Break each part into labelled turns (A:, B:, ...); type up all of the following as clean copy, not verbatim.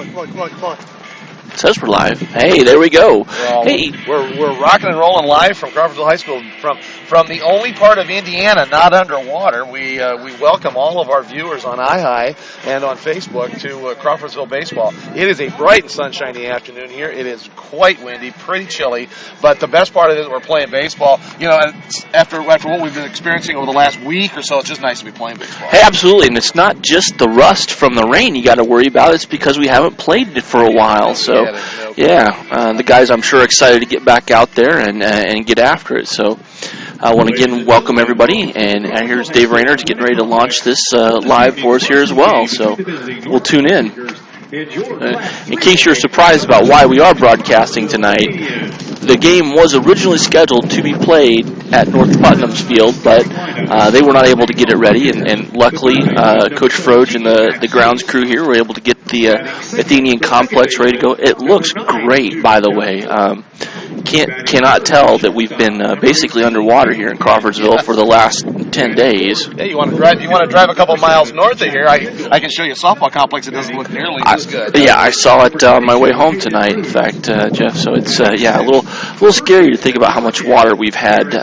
A: Come on.
B: It says we're live. Hey, there we go.
C: Well,
B: hey,
C: we're rocking and rolling live from Crawfordsville High School, from the only part of Indiana not underwater. We welcome all of our viewers on iHigh and on Facebook to Crawfordsville baseball. It is a bright and sunshiny afternoon here. It is quite windy, pretty chilly, but the best part of it is we're playing baseball. You know, after what we've been experiencing over the last week or so, it's just nice to be playing baseball.
B: Hey, absolutely, and it's not just the rust from the rain you got to worry about. It's because we haven't played it for a while. So, the guys, I'm sure, are excited to get back out there and get after it. So, I want to again welcome everybody, and here's Dave Raynard's getting ready to launch this live for us here as well. So, we'll tune in. In case you're surprised about why we are broadcasting tonight, the game was originally scheduled to be played at North Putnam's field, but they were not able to get it ready, and luckily Coach Froge and the grounds crew here were able to get the Athenian complex ready to go. It looks great, by the way. Cannot tell that we've been basically underwater here in Crawfordsville for the last 10 days.
C: Yeah, you want to drive a couple miles north of here. I can show you a softball complex. It doesn't look nearly as good.
B: Yeah, I saw it on my way home tonight, in fact, Jeff. So it's a little scary to think about how much water we've had.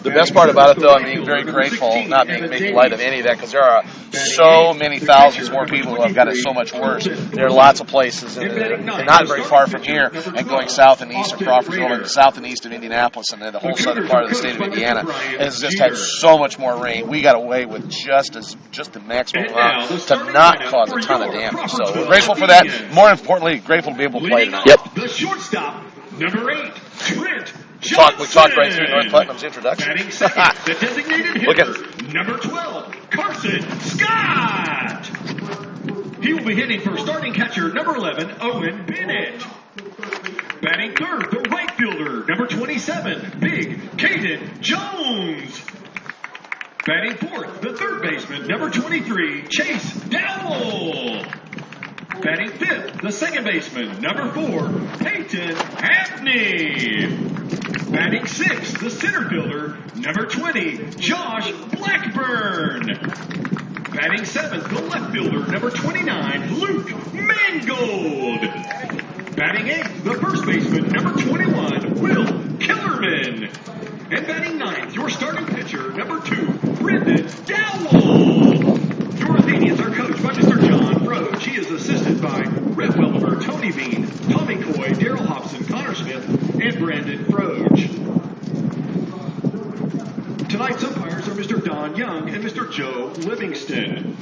C: The best part about it, though, I'm being very grateful, not making light of any of that, because there are so many thousands more people who have got it so much worse. There are lots of places, and not very far from here, and going south and east of Crawfordsville, and south and east of Indianapolis, and then the whole southern part of the state of Indiana has just had so much more rain. We got away with just the maximum amount to not cause a ton of damage. So we're grateful for that. More importantly, grateful to be able to play tonight.
B: Yep.
D: The shortstop, number 8, Trent.
C: We talked right through North Putnam's introduction.
D: Batting second, the designated hitter, number 12, Carson Scott. He will be hitting for starting catcher, number 11, Owen Bennett. Batting third, the right fielder, number 27, Big Caden Jones. Batting fourth, the third baseman, number 23, Chase Dowell. Batting fifth, the second baseman, number 4, Peyton Hampney. Batting sixth, the center fielder, number 20, Josh Blackburn. Batting seventh, the left fielder, number 29, Luke Mangold. Batting eighth, the first baseman, number 21, Will Kellerman. And batting ninth, your starting pitcher, number 2, Brendan Dowell. Your Athenians are coached by Mr. John Froge. He is assisted by Rhett Welliver, Tony Bean, Tommy Coy, Daryl Hobson, Connor Smith, and Brandon Froge. Tonight's umpires are Mr. Don Young and Mr. Joe Livingston.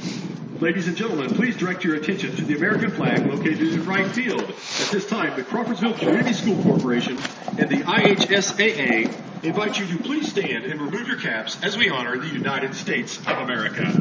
D: Ladies and gentlemen, please direct your attention to the American flag located in right field. At this time, the Crawfordsville Community School Corporation and the IHSAA invite you to please stand and remove your caps as we honor the United States of America.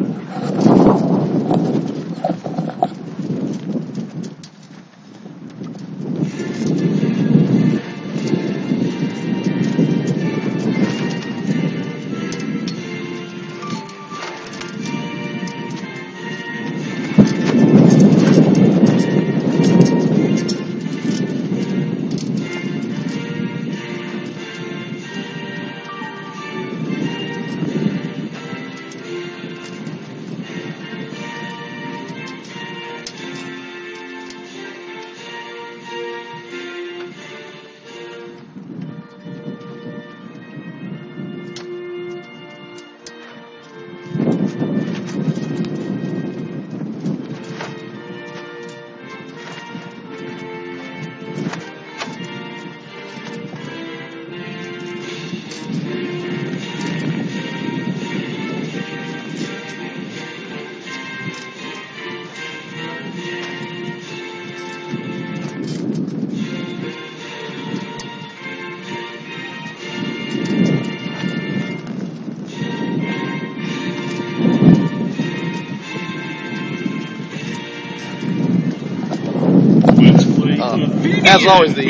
C: As always, the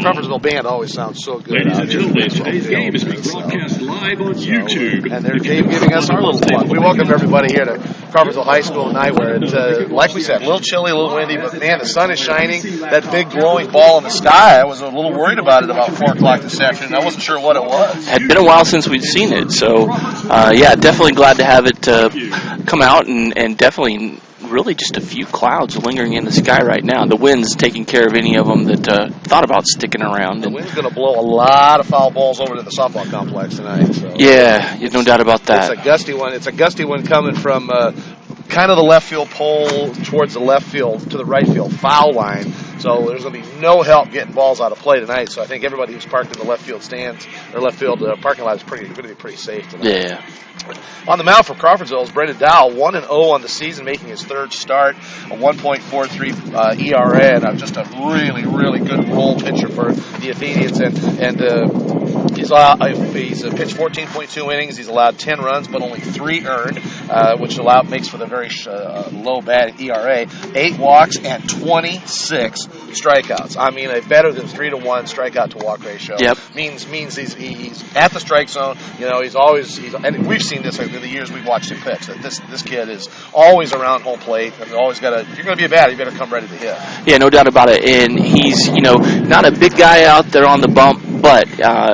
C: Crawfordsville band always sounds so good.
D: Ladies and gentlemen, today's game is being broadcast live on YouTube.
C: And they're giving us our little plug. We welcome everybody here to Crawfordsville High School tonight, where it's, like we said, a little chilly, a little windy, but man, the sun is shining. That big glowing ball in the sky, I was a little worried about it about 4 o'clock this afternoon. I wasn't sure what it was.
B: It had been a while since we'd seen it, so definitely glad to have it come out, and definitely really just a few clouds lingering in the sky right now. The wind's taking care of any of them that thought about sticking around.
C: The wind's going to blow a lot of foul balls over to the softball complex tonight. So
B: yeah, no doubt about that.
C: It's a gusty one. It's a gusty one coming from kind of the left field pole towards the left field to the right field foul line. So there's going to be no help getting balls out of play tonight. So I think everybody who's parked in the left field stands or left field parking lot is going to be pretty safe tonight.
B: Yeah.
C: On the mound for Crawfordsville is Brendan Dowell, 1-0 on the season, making his third start, a 1.43 ERA, and just a really, really good role pitcher for the Athenians. And he's pitched 14.2 innings. He's allowed 10 runs, but only 3 earned, which makes for the very low bad ERA. 8 walks and 26 strikeouts. I mean, a better than 3-1 strikeout to walk ratio.
B: Yep.
C: Means he's at the strike zone. You know, and we've seen this in the years we've watched him pitch. That this kid is always around home plate. And always got to. If you're going to be a batter, you better come ready to hit.
B: Yeah, no doubt about it. And he's not a big guy out there on the bump, but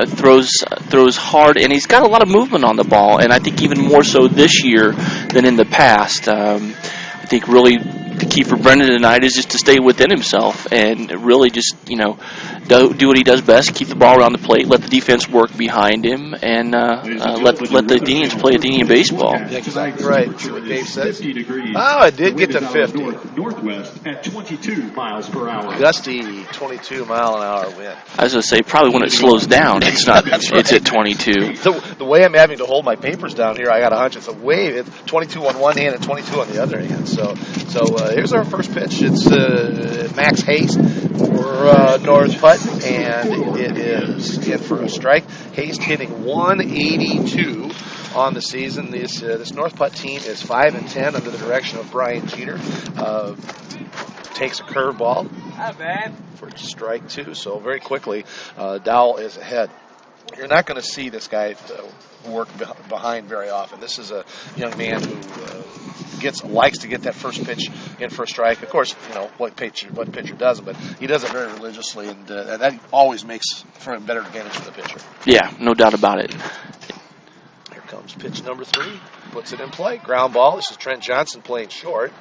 B: throws hard, and he's got a lot of movement on the ball. And I think even more so this year than in the past. I think really the key for Brendan tonight is just to stay within himself and really just do what he does best, keep the ball around the plate, let the defense work behind him, and let the Athenians play Athenian baseball.
C: Yeah, exactly right. See what Dave says. Oh, it did get to 50.
D: Northwest at 22 miles per hour.
C: Gusty 22 mile an hour wind.
B: I was going to say, probably when it slows down, it's not.
C: That's
B: It's
C: right.
B: at 22.
C: The way I'm having to hold my papers down here, I got a hunch it's a wave. It's 22 on one hand and 22 on the other hand. So here's our first pitch. It's Max Hayes for North Putt, and it is in for a strike. Hayes hitting 182 on the season. This North Putt team is 5-10 under the direction of Brian Jeter. Takes a curveball.
A: Not bad.
C: For strike 2. So very quickly, Dowell is ahead. You're not going to see this guy work behind very often. This is a young man who likes to get that first pitch in for a strike. Of course, what pitcher doesn't, but he does it very religiously, and that always makes for a better advantage for the pitcher.
B: Yeah, no doubt about it.
C: Here comes pitch number 3. Puts it in play. Ground ball. This is Trent Johnson playing short.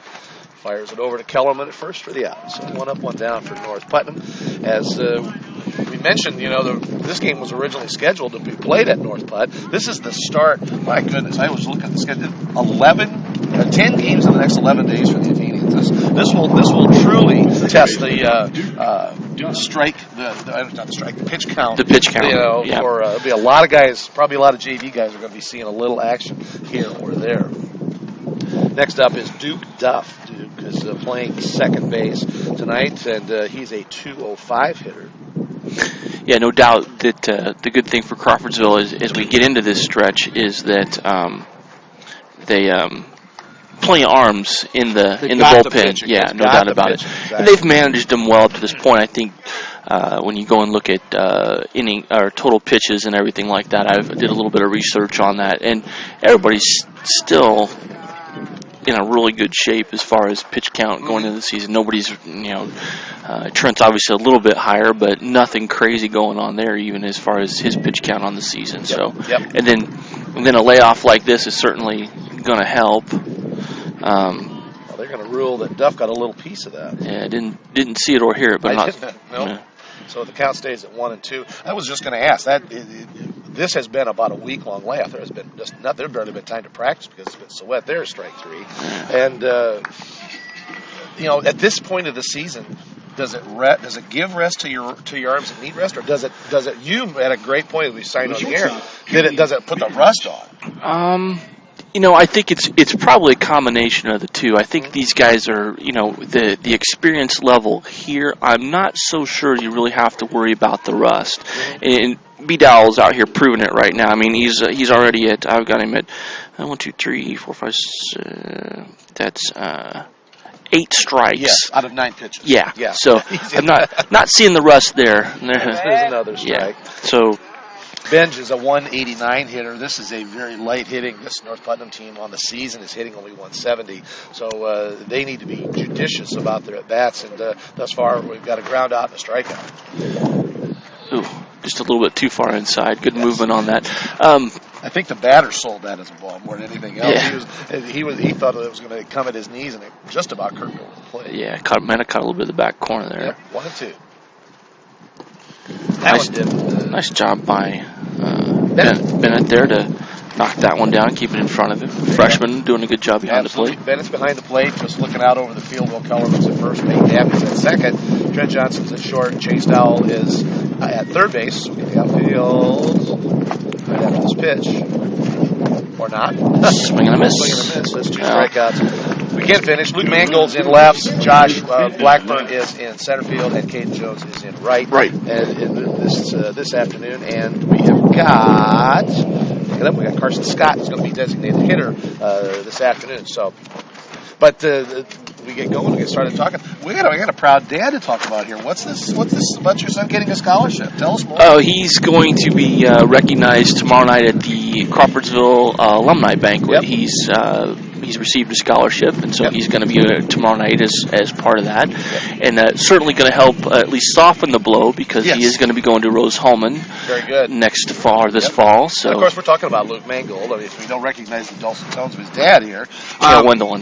C: Fires it over to Kellerman at first for the out. So 1 up, 1 down for North Putnam. As we mentioned, this game was originally scheduled to be played at North Putt. This is the start. My goodness, I was looking at the schedule. 10 games in the next 11 days for the Athenians. This will truly test the pitch count.
B: The pitch count.
C: Yeah. There'll be a lot of guys, probably a lot of JV guys are going to be seeing a little action here or there. Next up is Duke Duff. Duke is playing second base tonight, and he's a 205 hitter.
B: Yeah, no doubt that the good thing for Crawfordsville is as we get into this stretch is that they plenty of arms in the bullpen. Yeah, no doubt about it.
C: Exactly.
B: And they've managed them well up to this point. I think when you go and look at inning or total pitches and everything like that, I did a little bit of research on that, and everybody's still in a really good shape as far as pitch count going into the season. Nobody's, Trent's obviously a little bit higher, but nothing crazy going on there, even as far as his pitch count on the season.
C: Yep.
B: And then a layoff like this is certainly going to help.
C: Well, they're going to rule that Duff got a little piece of that.
B: Yeah, I didn't see it or hear it, but
C: I didn't. No.
B: Yeah.
C: So the count stays at 1 and 2. I was just going to ask that. This has been about a week-long layoff. There's barely been time to practice because it's been so wet. There's strike 3, and at this point of the season, does it give rest to your arms that need rest, or does it? You had a great point we signed on the air. Does it put the rust on?
B: I think it's probably a combination of the two. I think these guys are, the experience level here. I'm not so sure you really have to worry about the rust. And B. Dowell's out here proving it right now. I mean, he's already at. I've got him at 1, 2, 3, 4, 5. That's 8 strikes.
C: Yes, out of 9 pitches.
B: Yeah. So I'm not seeing the rust there.
C: There's another strike.
B: Yeah. So.
C: Benj is a 189 hitter. This is a very light hitting. This North Putnam team on the season is hitting only 170. So they need to be judicious about their at-bats. And thus far, we've got a ground out and a strikeout.
B: Ooh, just a little bit too far inside. Good movement on that.
C: I think the batter sold that as a ball more than anything else.
B: Yeah.
C: He thought it was going to come at his knees, and it just about curved over the plate.
B: Yeah, might have caught a little bit of the back corner there.
C: Yep, 1-2.
B: Nice job by Bennett there to knock that one down, keep it in front of him. Freshman doing a good job behind the plate.
C: Bennett's behind the plate, just looking out over the field. Will Kellerman's at first, Nate Davies at second. Trent Johnson's at short. Chase Dowell is at third base. We'll get the outfield right after this pitch. Or not.
B: Swing and a miss.
C: That's 2 strikeouts. We can't finish. Luke Mangold's in left. Josh Blackburn is in center field, and Caden Jones is in right. And this afternoon, and we have got. We got Carson Scott, who's going to be designated hitter this afternoon. So, but we get going, we get started talking. We got a proud dad to talk about here. What's this about your son getting a scholarship? Tell us more.
B: Oh, he's going to be recognized tomorrow night at the Crawfordsville alumni banquet.
C: Yep.
B: He's received a scholarship, and so he's going to be tomorrow night as part of that. Yep. And certainly going to help at least soften the blow, because he is going to be going to Rose-Hulman this fall. So,
C: and of course, we're talking about Luke Mangold. I mean, if we don't recognize the dulcet tones of his dad here.
B: Wendell.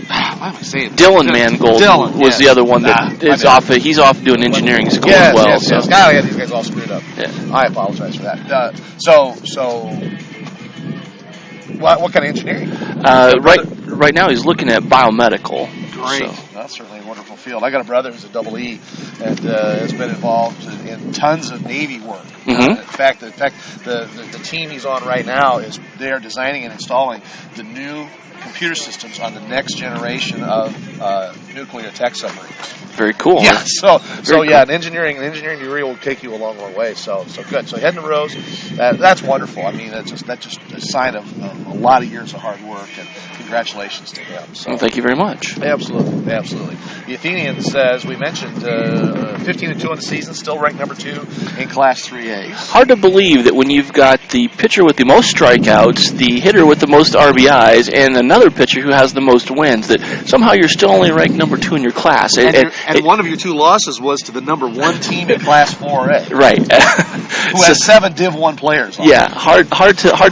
C: Why am I saying
B: Dylan Mangold was the other one that is off. He's off doing engineering school as well.
C: Yes. God, I got these guys all screwed up.
B: Yeah.
C: I apologize for that. So, what kind of engineering?
B: Right now he's looking at biomedical.
C: Great. So. That's certainly a wonderful field. I got a brother who's a double E and has been involved in tons of Navy work.
B: Mm-hmm.
C: In fact, the team he's on right now is they're designing and installing the new computer systems on the next generation of nuclear tech submarines.
B: Very cool.
C: Yeah. So
B: cool.
C: An engineering degree will take you a long way. So good. So heading to Rose, that's wonderful. I mean, that's just a sign of a lot of years of hard work, and congratulations to him. So
B: well, thank you very much.
C: Absolutely. The Athenians, as we mentioned, 15-2 on the season, still ranked number 2 in Class 3A.
B: Hard to believe that when you've got the pitcher with the most strikeouts, the hitter with the most RBIs, and another pitcher who has the most wins, that somehow you're still only ranked number 2 in your class.
C: And one of your 2 losses was to the number 1 team in Class 4A.
B: Right.
C: Who has 7 Div 1 players on
B: it. Hard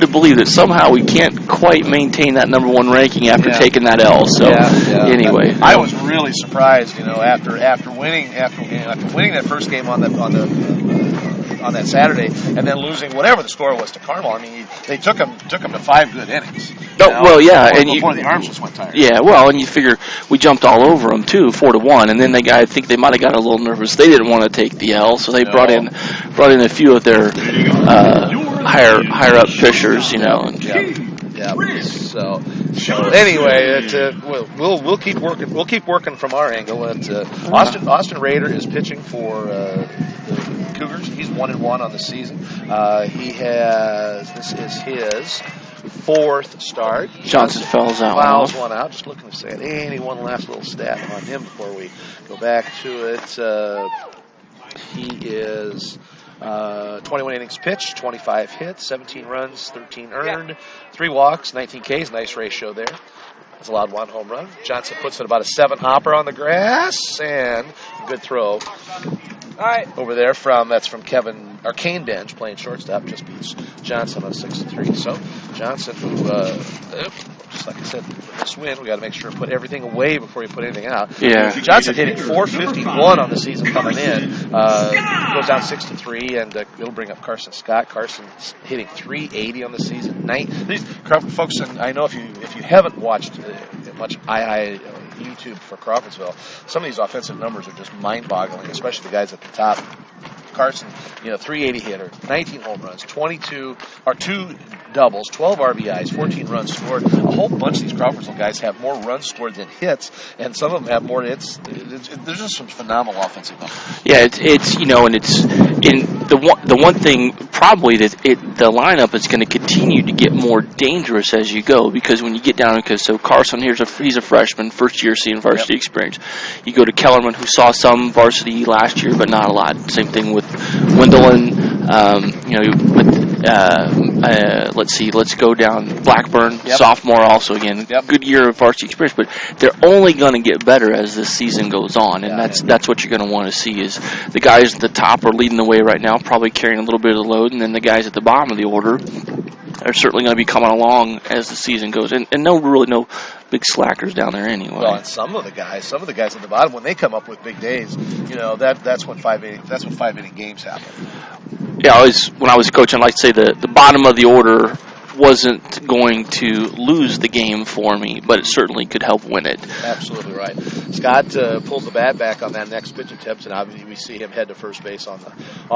B: to believe that somehow we can't quite maintain that number 1 ranking after taking that L. So anyway,
C: I was really surprised, after winning that first game on that Saturday, and then losing whatever the score was to Carmel. I mean, they took them to 5 good innings. Before the arms just went tired.
B: Yeah, well, and you figure we jumped all over them too, 4-1, and then I think they might have got a little nervous. They didn't want to take the L, so they brought in a few of their higher up pitchers,
C: Yeah. So anyway, we'll keep working. We'll keep working from our angle. And Austin Rader is pitching for the Cougars. He's 1-1 on the season. This is his 4th start.
B: Johnson fouls
C: one out. Just looking to say it. Any one last little stat on him before we go back to it. He is 21 innings pitched, 25 hits, 17 runs, 13 earned, 3 walks, 19 Ks. Nice ratio there. Has allowed 1 home run. Johnson puts it about a 7-hopper on the grass, and good throw. All right. Over there that's from Kane Bench playing shortstop, just beats Johnson on 6-3. So Johnson, who just like I said, for this win, we got to make sure to put everything away before you put anything out.
B: Yeah.
C: Johnson hitting .451 on the season coming in. Goes down 6-3, and it'll bring up Carson Scott. Carson's hitting .380 on the season. These folks, and I know if you haven't watched much YouTube for Crawfordsville, some of these offensive numbers are just mind-boggling, especially the guys at the top. Carson, 380 hitter, 19 home runs, 2 doubles, 12 RBIs, 14 runs scored. A whole bunch of these Crawfordsville guys have more runs scored than hits, and some of them have more hits. There's just some phenomenal offensive numbers. Yeah,
B: it's and it's in the one thing probably that the lineup is going to continue to get more dangerous as you go, because when you get down, so Carson he's a freshman, first year seeing varsity experience. You go to Kellerman, who saw some varsity last year, but not a lot. Same thing with Wendell, with let's see, let's go down. Blackburn,
C: Yep.
B: sophomore also again.
C: Yep.
B: Good year of varsity experience, but they're only going to get better as this season goes on, and that's what you're going to want to see is the guys at the top are leading the way right now, probably carrying a little bit of the load, and then the guys at the bottom of the order are certainly going to be coming along as the season goes. And no big slackers down there anyway.
C: Well, and some of the guys at the bottom, when they come up with big days, that's when 5-inning games happen.
B: Yeah, when I was coaching, I'd say the bottom of the order wasn't going to lose the game for me, but it certainly could help win it.
C: Absolutely right. Scott pulled the bat back on that next pitch attempt, and obviously we see him head to first base on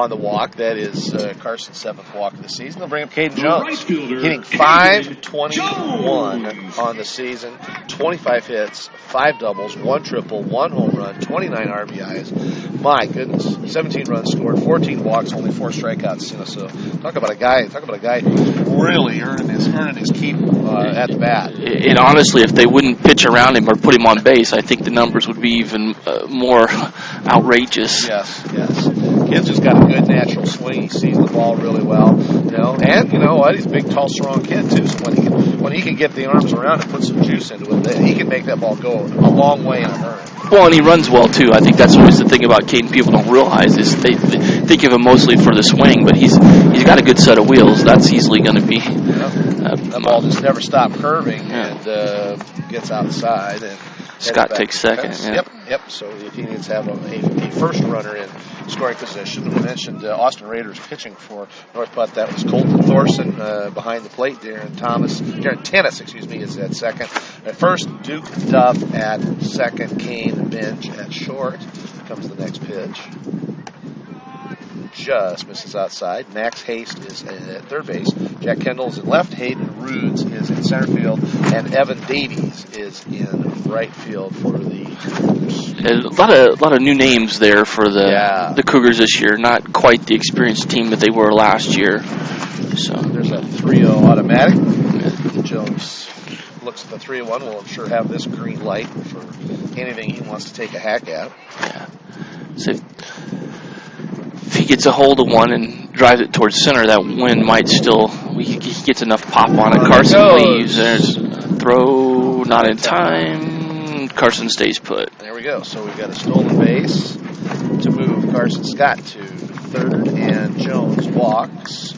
C: the walk. That is Carson's 7th walk of the season. They'll bring up Caden Jones, hitting .521 on the season, 25 hits, 5 doubles, 1 triple, 1 home run, 29 RBIs. My goodness, 17 runs scored, 14 walks, only 4 strikeouts. So talk about a guy really earning his keep at the bat.
B: And honestly, if they wouldn't pitch around him or put him on base, I think the numbers would be even more outrageous.
C: Yes. Kid's just got a good natural swing. He sees the ball really well, And you know what? He's a big, tall, strong kid too. So when he can get the arms around and put some juice into it, he can make that ball go a long way in a hurry.
B: Well, and he runs well too. I think that's always the thing about Caden people don't realize is they think of him mostly for the swing, but he's got a good set of wheels. That's easily going to be.
C: That ball just never stopped curving and gets outside. And
B: Scott takes second. Yeah.
C: Yep. So the Athenians have a first runner in scoring position. We mentioned Austin Raiders pitching for North Putt. That was Colton Thorson behind the plate. Darren Tennis, is at second. At first, Duke Duff at second. Kane Bench at short. Comes the next pitch. Just misses outside. Max Haste is at third base. Jack Kendall is in left. Hayden Roods is in center field. And Evan Davies is in right field for the Cougars.
B: A lot of new names there for the Cougars this year. Not quite the experienced team that they were last year. So
C: there's a 3-0 automatic. Jones looks at the 3-1. Will I'm sure have this green light for anything he wants to take a hack at.
B: Yeah. So if he gets a hold of one and drives it towards center, that wind might still. He gets enough pop on it. Carson leaves. There's a throw, not in time. Carson stays put.
C: There we go. So we've got a stolen base to move Carson Scott to third, and Jones walks.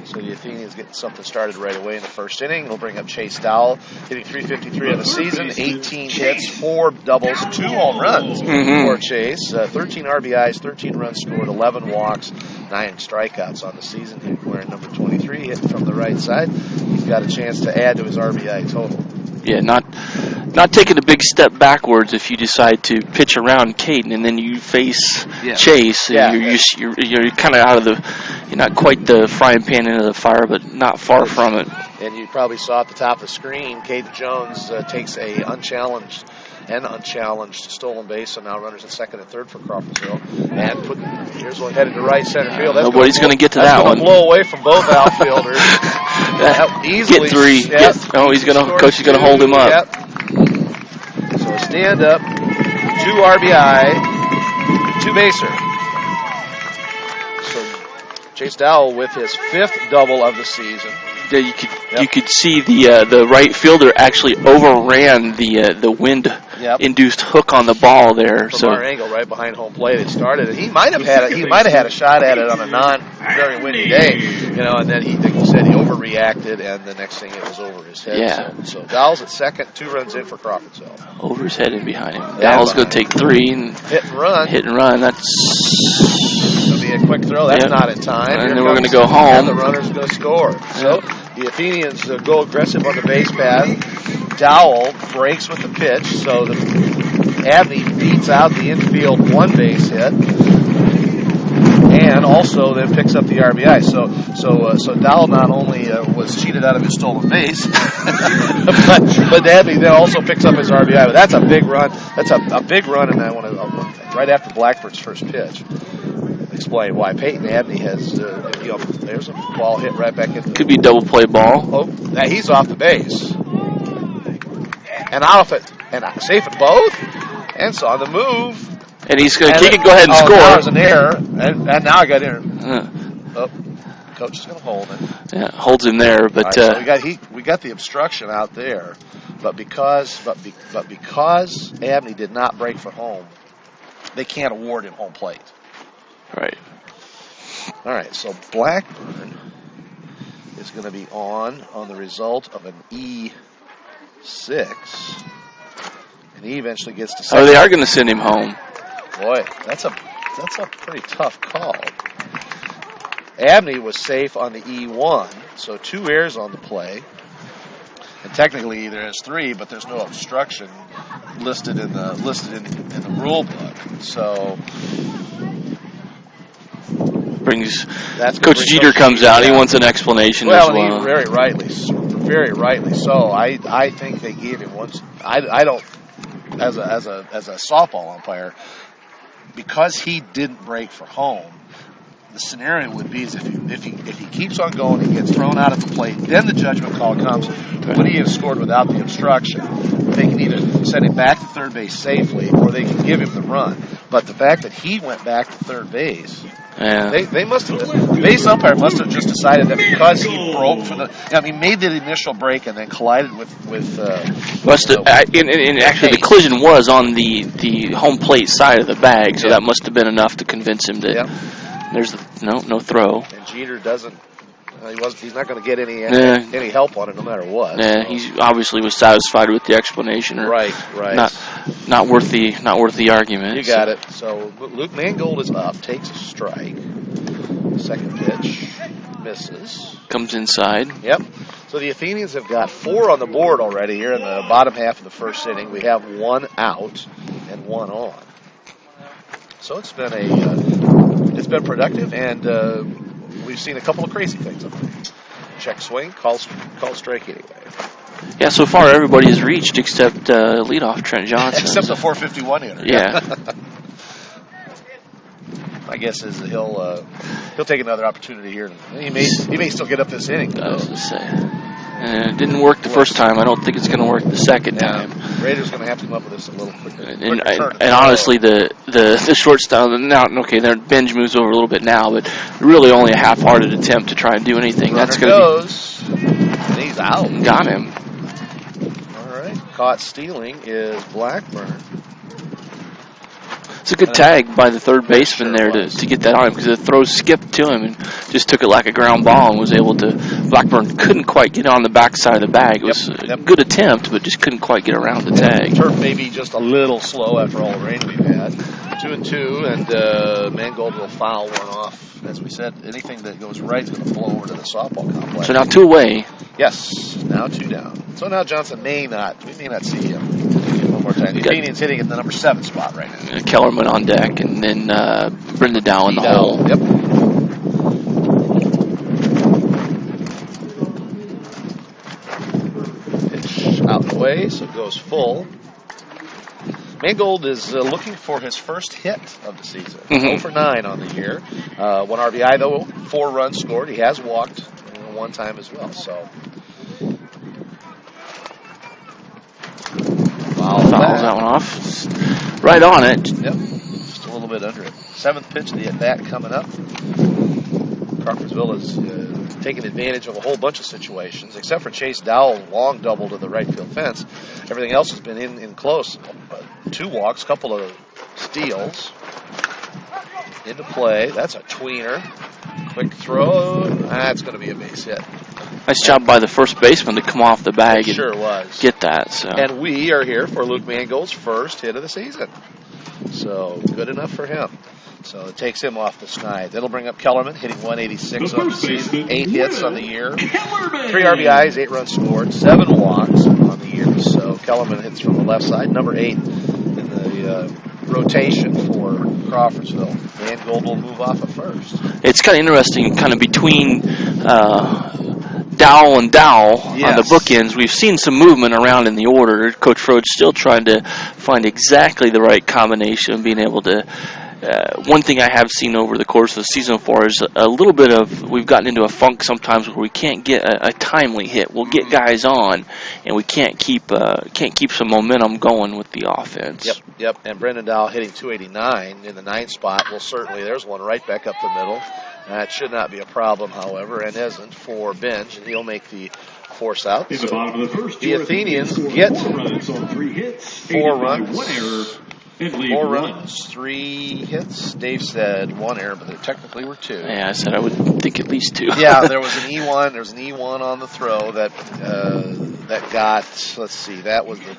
C: So the Athenians getting something started right away in the first inning. We'll bring up Chase Dowell, hitting .353 on the season, 18 hits, 4 doubles, 2 home runs for Chase, 13 RBIs, 13 runs scored, 11 walks, 9 strikeouts on the season. He's wearing number 23, hitting from the right side. He's got a chance to add to his RBI total.
B: Yeah, not taking a big step backwards if you decide to pitch around Caden and then you face Chase. You're kind of out of you're not quite the frying pan into the fire, but not far from it.
C: And you probably saw at the top of the screen, Caden Jones takes a unchallenged stolen base, so now runners at second and third for Crawfordsville. And here's one headed to right center field.
B: Nobody's going to get to that one.
C: Blow away from both outfielders. Easily.
B: Get 3. Coach is going to hold him up.
C: Yep. So a stand up, 2 RBI, 2 baser. So Chase Dowell with his 5th double of the season.
B: Yeah, you could see the right fielder actually overran the wind-induced hook on the ball there.
C: From our angle, right behind home plate, it started. And he might have had a shot at it on a very windy day, And then he overreacted, and the next thing it was over his head.
B: Yeah.
C: So Dowell's at second, 2 runs in for Crawfordsville.
B: Over his head and behind him. Dowell's going to take 3 and
C: hit and run.
B: That's
C: going to be a quick throw. That's not in time.
B: And then we're going to go home.
C: And the runner's going to score. So the Athenians go aggressive on the base path. Dowell breaks with the pitch, so Abney beats out the infield 1 base hit, and also then picks up the RBI. So Dowell not only was cheated out of his stolen base, but Abney then also picks up his RBI. But that's a big run. That's a big run in that one right after Blackbird's first pitch. Explain why Peyton Abney has there's a ball hit right back in.
B: Could be a double play ball.
C: Oh, now he's off the base. And off it, and safe at both, and so on the move.
B: And he's going to kick it, go ahead and score.
C: Now there's an error, and now I got error. coach is going to hold it.
B: Yeah, holds him there, but
C: Right, so we got the obstruction out there, but because Abney did not break for home, they can't award him home plate.
B: Right.
C: All right, so Blackburn is going to be on the result of an E6, and he eventually gets to second.
B: Oh, they are going to send him home.
C: Boy, that's a pretty tough call. Abney was safe on the E1, so 2 errors on the play. And technically there is 3, but there's no obstruction listed in the rule book. So
B: Coach Jeter comes out. He wants an explanation as well.
C: Well, very rightly so. I think they gave him one. I don't, as a softball umpire, because he didn't break for home. The scenario would be is if he keeps on going, he gets thrown out at the plate, then the judgment call comes. Would he have scored without the obstruction? They can either send him back to third base safely, or they can give him the run. But the fact that he went back to third base, they must have. The base umpire must have just decided that because he broke for made the initial break and then collided with.
B: Actually, the collision was on the home plate side of the bag, so that must have been enough to convince him that. There's no throw.
C: And Jeter doesn't. He's not going to get any help on it, no matter what.
B: Yeah, he obviously was satisfied with the explanation.
C: Right.
B: Not worth the argument.
C: You got it. So Luke Mangold is up, takes a strike. Second pitch misses.
B: Comes inside.
C: Yep. So the Athenians have got 4 on the board already here in the bottom half of the first inning. We have 1 out and 1 on. So it's been productive, and we've seen a couple of crazy things up there. Check swing, call strike anyway.
B: Yeah, so far everybody has reached except leadoff Trent Johnson.
C: Except the 451 hitter.
B: Yeah.
C: My guess is that he'll take another opportunity here. He may still get up this inning.
B: I was going to say. It didn't work the first time. I don't think it's going to work the second time.
C: Raiders going to have to come up with this a little quicker.
B: And honestly, the shortstop now, okay, their bench moves over a little bit now, but really only a half-hearted attempt to try and do anything.
C: Runner
B: That's going
C: goes, and he's out.
B: Got him.
C: All right, caught stealing is Blackburn.
B: It's a good tag by the third baseman there to get that on him, because the throw skipped to him and just took it like a ground ball and was able to. Blackburn couldn't quite get on the backside of the bag. It was a good attempt, but just couldn't quite get around the tag.
C: Turf may be just a little slow after all the rain we've had. 2-2, and Mangold will foul one off. As we said, anything that goes right is going to flow over to the softball complex.
B: So now 2 away.
C: Yes, now 2 down. So now Johnson we may not see him. One more time. The Athenians hitting at the number 7 spot right now.
B: Kellerman on deck, and then Brenda Dow in the hole.
C: Yep. Pitch out and away, so it goes full. Mangold is looking for his first hit of the season. 0 for 9 on the year. 1 RBI, though, 4 runs scored. He has walked 1 time as well, so... Fouls
B: that one off. Right on it.
C: Yep. Just a little bit under it. 7th pitch of the at-bat coming up. Crawfordsville is taking advantage of a whole bunch of situations, except for Chase Dowell, long double to the right field fence. Everything else has been in close. 2 walks, couple of steals. Into play. That's a tweener. Quick throw. That's going to be a base hit.
B: Nice job by the first baseman to come off the bag and get that. So.
C: And we are here for Luke Mangold's first hit of the season. So good enough for him. So it takes him off the snide. That'll bring up Kellerman, hitting 186 on the season, 8 hits on the year, 3 RBIs, 8 runs scored, 7 walks on the year. So Kellerman hits from the left side, number 8 in the rotation for Crawfordsville. Mangold will move off at first.
B: It's kind of interesting, kind of between Dowell and Dowell on the bookends. We've seen some movement around in the order. Coach Frode's still trying to find exactly the right combination, being able to. One thing I have seen over the course of the season so far is a little bit of, we've gotten into a funk sometimes where we can't get a timely hit. We'll get guys on, and we can't keep some momentum going with the offense.
C: Yep. And Brendan Dowell hitting 289 in the 9th spot. Well, certainly there's one right back up the middle. That should not be a problem, however, and isn't for Benj, and he'll make the force out.
D: In the bottom of the first,
C: the Athenians get
D: 4 runs on 3 hits,
C: 4 runs.
D: 1 error, and leave
C: 4
D: 1.
C: runs, 3 hits. Dave said 1 error, but there technically were 2.
B: Yeah, I said I would think at least 2.
C: Yeah, there was an E1. There's an E1 on the throw that got. Let's see, that was the.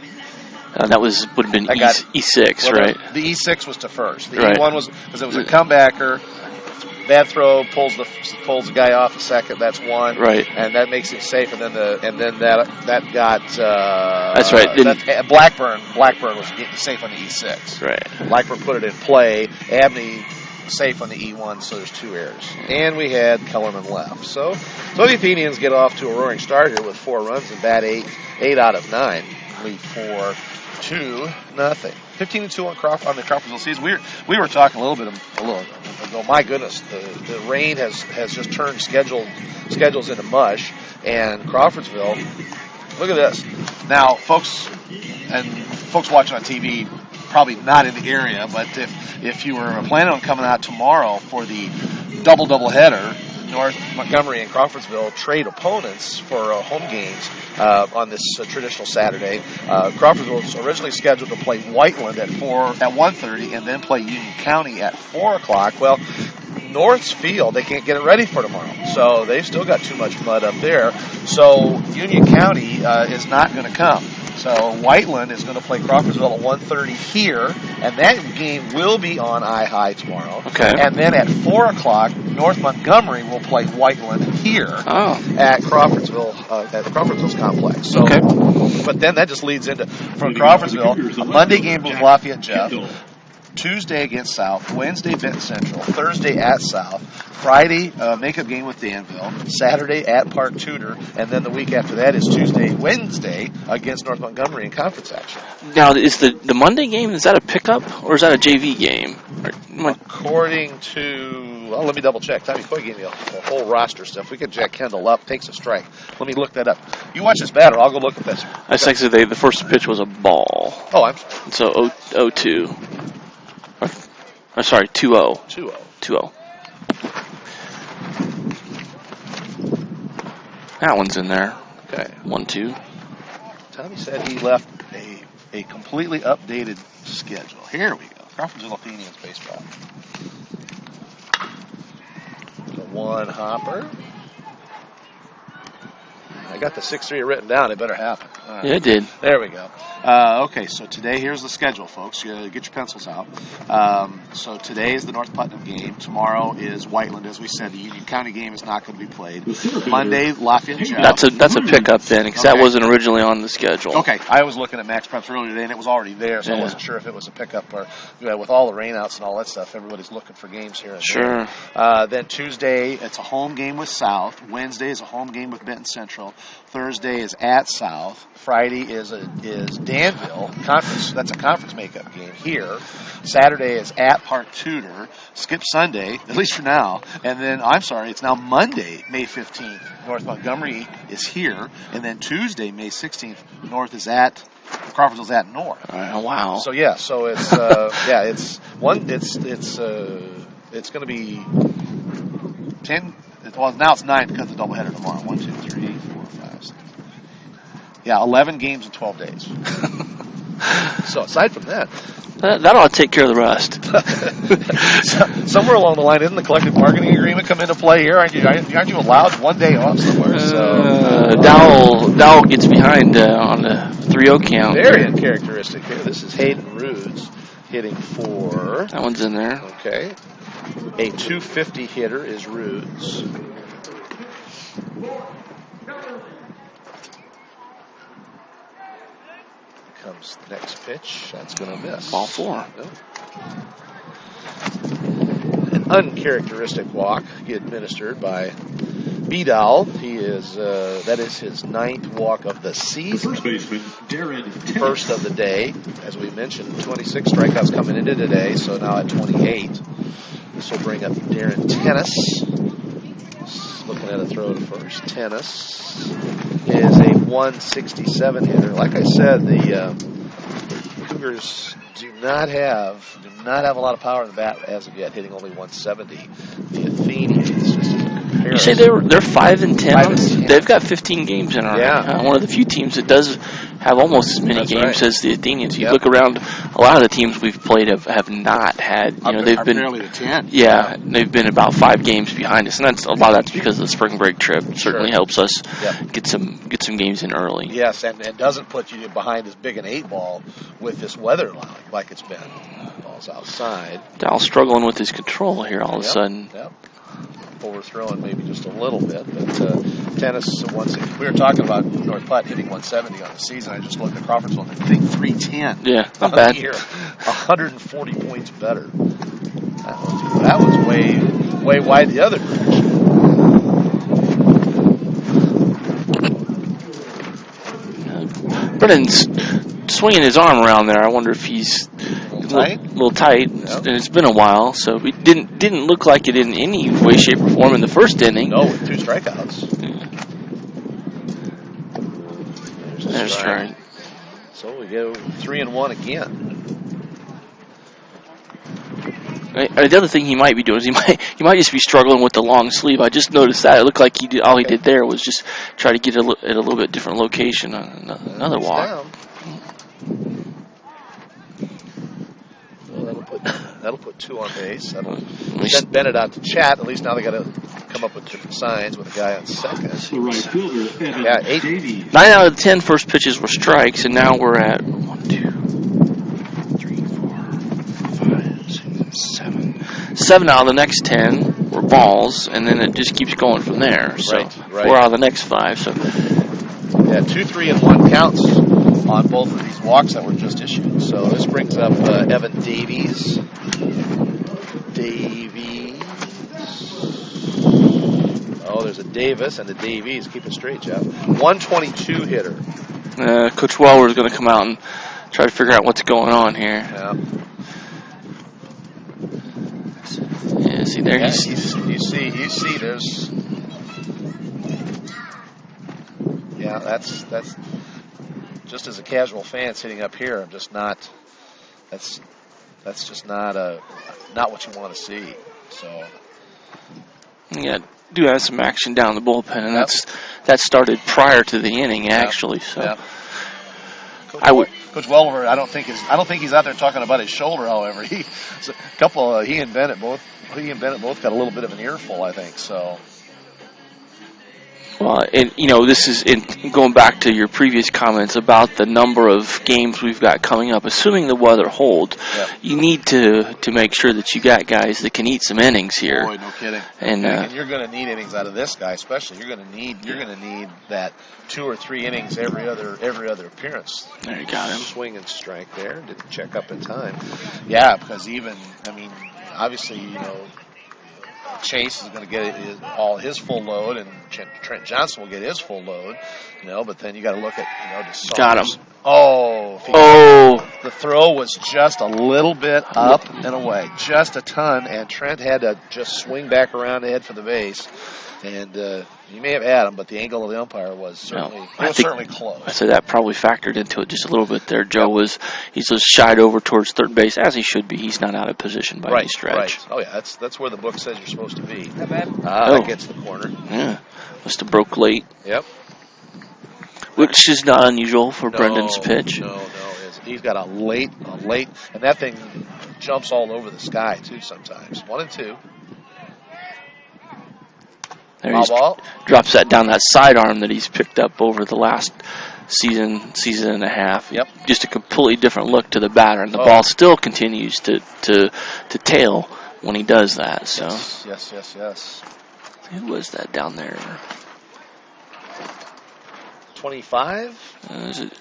B: That would have been E6,
C: well,
B: right?
C: The E6 was to first. The
B: right.
C: E1 was because it was a comebacker. Bad throw pulls the guy off a second. That's 1,
B: right?
C: And that makes it safe. And then that got.
B: That's right.
C: Blackburn was safe on the E6.
B: Right.
C: Blackburn put it in play. Abney safe on the E1, so there's 2 errors. And we had Kellerman left. So the Athenians get off to a roaring start here with 4 runs and bat 8 out of 9. Lead 4-2-0. 15-2 on the Crawfordsville season. We were talking a little ago. My goodness, the rain has just turned schedules into mush. And Crawfordsville, look at this. Now, folks watching on TV, probably not in the area, but if you were planning on coming out tomorrow for the double header, North Montgomery and Crawfordsville trade opponents for home games on this traditional Saturday. Crawfordsville was originally scheduled to play Whiteland at 1:30 and then play Union County at 4 o'clock. Well, North's field, they can't get it ready for tomorrow, so they've still got too much mud up there. So Union County is not going to come. So Whiteland is going to play Crawfordsville at 1:30 here, and that game will be on iHigh tomorrow.
B: Okay.
C: And then at 4 o'clock, North Montgomery will play Whiteland here at Crawfordsville, at the Crawfordsville complex. So, but then that just leads into, from Crawfordsville, a Monday game with Lafayette Jeff, Tuesday against South, Wednesday Benton Central, Thursday at South, Friday makeup game with Danville, Saturday at Park Tudor, and then the week after that is Wednesday against North Montgomery in conference action.
B: Now, is the Monday game, is that a pickup or is that a JV game?
C: According to, well, let me double check. Tommy Coy gave me a whole roster stuff. We get Jack Kendall up, takes a strike. Let me look that up. You watch this batter, I'll go look at this.
B: I think the first pitch was a ball.
C: Oh, I'm
B: so 0-2. I'm sorry, 2-0. 2-0. That one's in there.
C: Okay.
B: 1-2.
C: Tommy said he left a completely updated schedule. Here we go. Crawfordsville Athenians baseball. The 1 hopper. I got the 6-3 written down. It better happen. Right.
B: Yeah, it did.
C: There we go. Okay, so today, here's the schedule, folks. You get your pencils out. So today is the North Putnam game. Tomorrow is Whiteland. As we said, the Union County game is not going to be played. Monday, Lafayette Jeff.
B: That's a pickup then, because that wasn't originally on the schedule.
C: Okay, I was looking at Max Preps earlier today, and it was already there, so I wasn't sure if it was a pickup or, with all the rainouts and all that stuff, everybody's looking for games here and there. Then Tuesday, it's a home game with South. Wednesday is a home game with Benton Central. Thursday is at South. Friday is Danville conference. That's a conference makeup game here. Saturday is at Park Tudor. Skip Sunday, at least for now. And then, it's now Monday, May 15th. North Montgomery is here. And then Tuesday, May 16th, Crawfordsville's at North.
B: Wow.
C: So it's going to be 10. Well, now it's 9 because of the doubleheader tomorrow. 1, 2, 3, 4, 5, 6. Yeah, 11 games in 12 days. So aside from that
B: ought to take care of the rest.
C: Somewhere along the line, isn't the collective bargaining agreement come into play here? Aren't you allowed 1 day off somewhere?
B: Dowell gets behind on the 3-0 count.
C: Very uncharacteristic here. This is Hayden Rudes hitting for.
B: That one's in there.
C: Okay. A 250 hitter is Rudes. Comes the next pitch. That's going to miss.
B: Ball 4.
C: No. An uncharacteristic walk administered by Bedowell. That is his 9th walk of the season.
D: First baseman, Darren Tennis.
C: First of the day. As we mentioned, 26 strikeouts coming into today, so now at 28. This will bring up Darren Tennis. Looking at a throw to first. Tennis is a 167 hitter. Like I said, the Cougars do not have a lot of power in the bat as of yet, hitting only 170. The Athenians Paris.
B: You say they're 5-10.
C: 5-10.
B: They've got 15 games in already.
C: Yeah.
B: One of the few teams that does have almost as many games as the Athenians. You look around, a lot of the teams we've played have not had. They've been
C: barely to 10.
B: Yeah, they've been about 5 games behind us, and a lot of that's because of the spring break trip. It certainly helps us get some games in early.
C: Yes, and it doesn't put you behind as big an 8 ball with this weather like it's been. Ball's outside.
B: Dal's struggling with his control here all of a sudden.
C: Yep. Overthrowing maybe just a little bit, but tennis, we were talking about North Putt hitting 170 on the season. I just looked at Crawfordsville and they think 310.
B: Yeah, not bad.
C: Here, 140 points better. That was way wide the other direction.
B: Brennan's swinging his arm around there. I wonder if he's a little tight, and it's been a while, so it didn't look like it in any way, shape, or form in the first inning.
C: No, with 2 strikeouts.
B: There's strike.
C: So we go 3-1 again.
B: The other thing he might be doing is he might just be struggling with the long sleeve. I just noticed that. It looked like all he did there was just try to get it at a little bit different location on another walk.
C: That'll put 2 on base. That'll send Bennett out to chat. At least now they got to come up with different signs with a guy on second.
D: The right fielder, Evan
B: 8. 9 out of the 10 first pitches were strikes, and now we're at 1, 2, 3, 4, 5, 6, 7. 7 out of the next 10 were balls, and then it just keeps going from there. So 4 out of the next 5. So
C: 2, 3, and 1 counts on both of these walks that were just issued. So this brings up Evan Davies. Oh, there's a Davis and a Davies. Keep it straight, Jeff. 122 hitter.
B: Coach Weller is going to come out and try to figure out what's going on here.
C: Yeah.
B: See there.
C: Yeah, you see. There's. Yeah, that's just as a casual fan sitting up here. I'm just not. That's just not what you want to see. So.
B: Yeah, do have some action down the bullpen, and that started prior to the inning actually. So.
C: Coach Welliver, I don't think he's out there talking about his shoulder. However, he and Bennett both got a little bit of an earful, I think. So.
B: Well, and this is going back to your previous comments about the number of games we've got coming up. Assuming the weather holds, you need to make sure that you got guys that can eat some innings here.
C: Boy, no kidding.
B: And
C: you're going to need innings out of this guy, especially. You're going to need that 2 or 3 innings every other appearance.
B: There you got him.
C: Swing and strike there. Didn't check up in time. Yeah, because obviously, Chase is going to get all his full load, and Trent Johnson will get his full load, but then you got to look at,
B: got him.
C: The throw was just a little bit up and away, just a ton, and Trent had to just swing back around to head for the base. And you may have had him, but the angle of the umpire was certainly close.
B: I say that probably factored into it just a little bit there. He's just shied over towards third base, as he should be. He's not out of position by any stretch.
C: Right. Oh, yeah, that's where the book says you're supposed to be. Not bad. That gets the corner.
B: Yeah, must have broke late.
C: Yep.
B: Which is not unusual for Brendan's pitch.
C: No. He's got a late, and that thing jumps all over the sky, too, sometimes. 1 and 2.
B: There he drops that down that sidearm that he's picked up over the last season and a half.
C: Yep.
B: Just a completely different look to the batter, and the ball still continues to tail when he does that. So.
C: Yes.
B: Who was that down there?
C: 25?
B: Is it?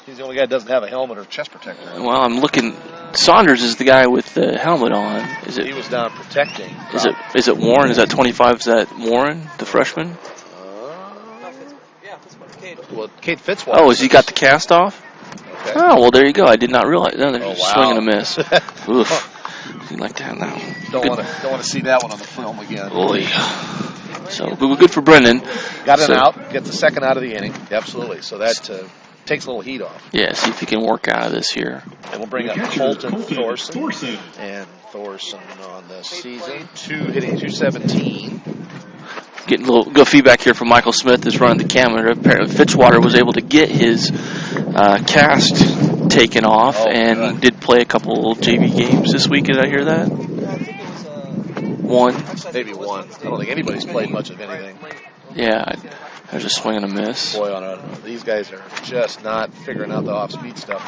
C: He's the only guy that doesn't have a helmet or chest protector.
B: Well, I'm looking. Saunders is the guy with the helmet on. Is it?
C: He was down protecting.
B: Is it Warren? Is that 25? Is that Warren, the freshman?
C: Well, Cade Fitzwater.
B: Oh, has he got the cast off?
C: Okay.
B: Oh, well, there you go. I did not realize. No, they're just
C: wow.
B: swing and a miss. Oof. You'd like to have that one.
C: Don't want to see that one on the film again.
B: Boy. So, but we're good for Brendan.
C: Got an out. Get the second out of the inning. Absolutely. So that takes a little heat off.
B: Yeah, see if he can work out of this here.
C: And we'll bring up Colton Thorson. And Thorson on the season, hitting 217.
B: getting a little good feedback here from Michael Smith is running the camera. Apparently Fitzwater was able to get his cast taken off and did play a couple JV games this week. Did I hear that?
A: Yeah, I think it was
B: One.
C: Maybe one. I don't think anybody's played much of anything.
B: Yeah, there's a swing and a miss.
C: Boy, these guys are just not figuring out the off-speed stuff.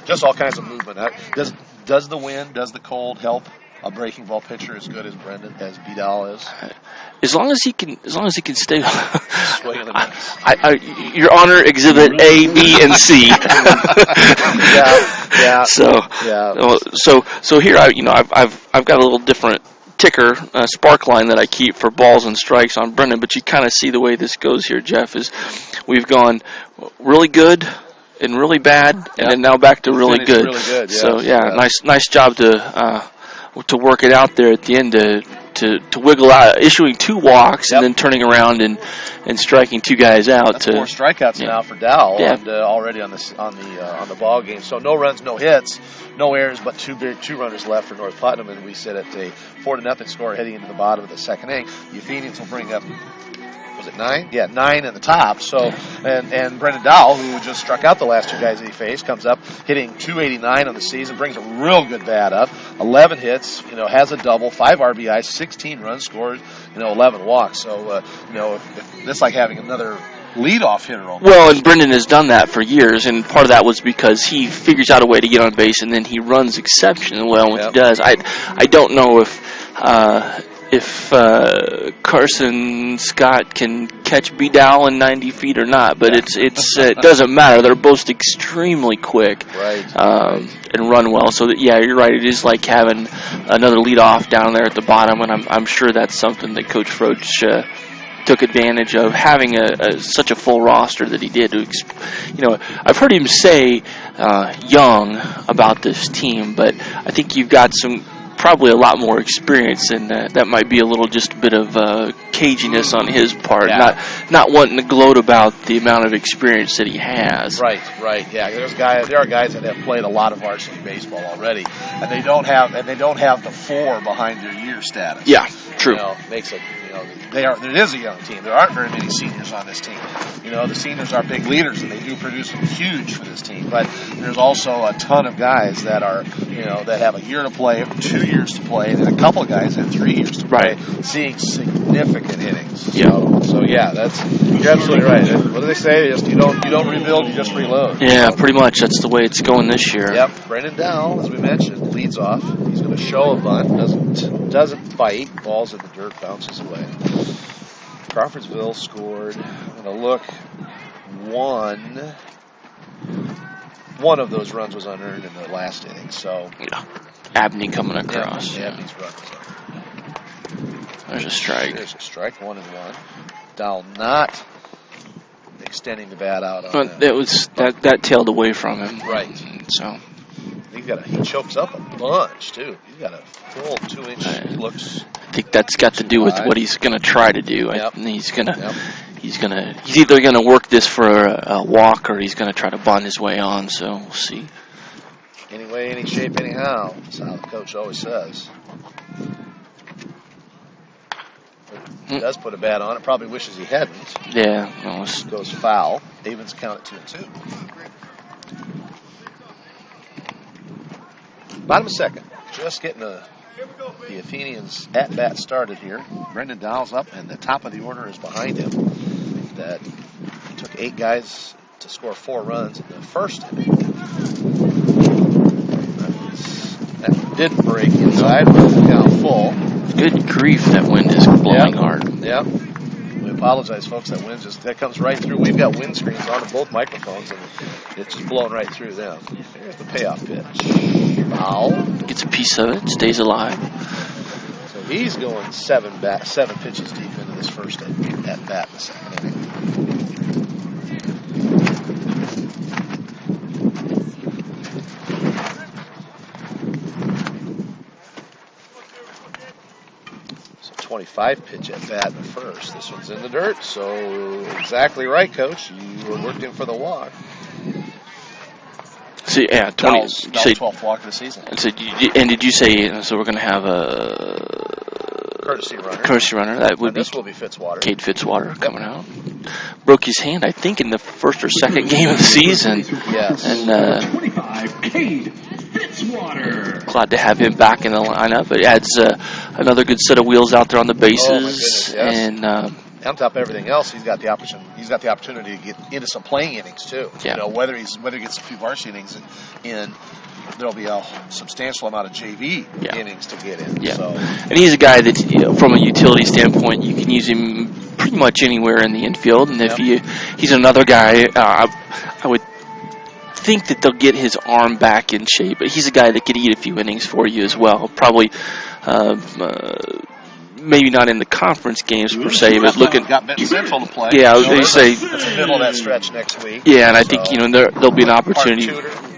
C: Just all kinds of movement. Does the wind, does the cold help a breaking ball pitcher as good as Vidal is?
B: As long as he can stay.
C: Swing and a miss.
B: Your Honor, Exhibit A, B, and C.
C: yeah.
B: So here I've got a little different ticker, spark line that I keep for balls and strikes on Brendan, but you kind of see the way this goes here, Jeff, is we've gone really good and really bad, and then now back to really good.
C: Really good, yeah.
B: So nice job to work it out there at the end to wiggle out, issuing 2 walks and then turning around and striking 2 guys out.
C: That's 4 strikeouts now for Dow,
B: Yeah.
C: and already on the ball game. So no runs, no hits, no errors, but 2 runners left for North Putnam, and we sit at a 4-0 score heading into the bottom of the second inning. The Athenians will bring up. Was it 9? Yeah, 9 in the top. So, and Brendan Dowell, who just struck out the last 2 guys that he faced, comes up hitting .289 on the season, brings a real good bat up, 11 hits, has a double, 5 RBIs, 16 runs scored, 11 walks. So, it's like having another leadoff hitter almost.
B: Well, and Brendan has done that for years, and part of that was because he figures out a way to get on base, and then he runs exceptionally well when he does. I don't know if Carson Scott can catch B. Dow in 90 feet or not, but it doesn't matter. They're both extremely quick, and run well. So you're right. It is like having another leadoff down there at the bottom, and I'm sure that's something that Coach Froach took advantage of, having such a full roster that he did. I've heard him say young about this team, but I think you've got probably a lot more experience, and that might be a little just a bit of caginess on his part, not wanting to gloat about the amount of experience that he has.
C: Right, yeah. There are guys that have played a lot of varsity baseball already, and they don't have the 4 behind their year status.
B: Yeah, true.
C: Makes it. It is a young team. There aren't very many seniors on this team. The seniors are big leaders, and they do produce huge for this team. But there's also a ton of guys that are, that have a year to play, 2 years to play, and a couple of guys have 3 years to play, seeing significant innings. So you're absolutely right. What do they say? You don't rebuild, you just reload.
B: Yeah, pretty much. That's the way it's going this year.
C: Yep. Brendan Dowell, as we mentioned, leads off. He's going to show a bunt. Doesn't bite. Ball's in the dirt, bounces away. Crawfordsville scored. I'm going to look. One of those runs was unearned in the last inning. So
B: Abney coming across.
C: Abney's run was unearned.
B: There's a strike.
C: There's a strike, 1-1. Dowell not extending the bat out on
B: but that tailed away from him.
C: Right.
B: So
C: he chokes up a bunch too. He's got a full 2-inch. Looks.
B: I think that's got to do with what he's going to try to do. He's either going to work this for a walk, or he's going to try to bond his way on. So we'll see.
C: Anyway, any shape, anyhow. That's how the coach always says. He does put a bat on it. Probably wishes he hadn't.
B: Yeah.
C: Goes foul. Avens count at 2-2. Bottom of second. Just getting the Athenians at bat started here. Brendan Dowell's up, and the top of the order is behind him. That took 8 guys to score 4 runs in the first inning. That did break inside, but it's now full.
B: Good grief, that wind is blowing hard.
C: Yeah. We apologize, folks. That comes right through. We've got wind screens on both microphones, and it's just blowing right through them. Here's the payoff pitch. Foul.
B: Gets a piece of it, stays alive.
C: So he's going 7 pitches deep into this first at bat in the second inning. So 25 pitch at bat in the first. This one's in the dirt, so exactly right, Coach. You worked in for the walk.
B: So,
C: 12th walk of the season.
B: And did you say, so we're going to have a
C: courtesy runner.
B: Courtesy runner. That would
C: This will be Fitzwater.
B: Cade Fitzwater coming out. Broke his hand, I think, in the first or second game of the season.
C: Yes.
B: And
D: 25, Cade Fitzwater.
B: glad to have him back in the lineup. It adds another good set of wheels out there on the bases.
C: Oh, my goodness, yes.
B: And
C: on top of everything else, he's got the opportunity to get into some playing innings too.
B: Yeah.
C: You know, whether he gets a few varsity innings in, there'll be a substantial amount of JV innings to get in.
B: Yeah.
C: So.
B: And he's a guy that, from a utility standpoint, you can use him pretty much anywhere in the infield. And if he's another guy, I would think that they'll get his arm back in shape. But he's a guy that could eat a few innings for you as well. Probably. Maybe not in the conference games per se, but looking.
C: Got Benton Central to play.
B: Yeah, they say
C: that's the middle of that stretch next week.
B: Yeah, and I think there'll be an opportunity.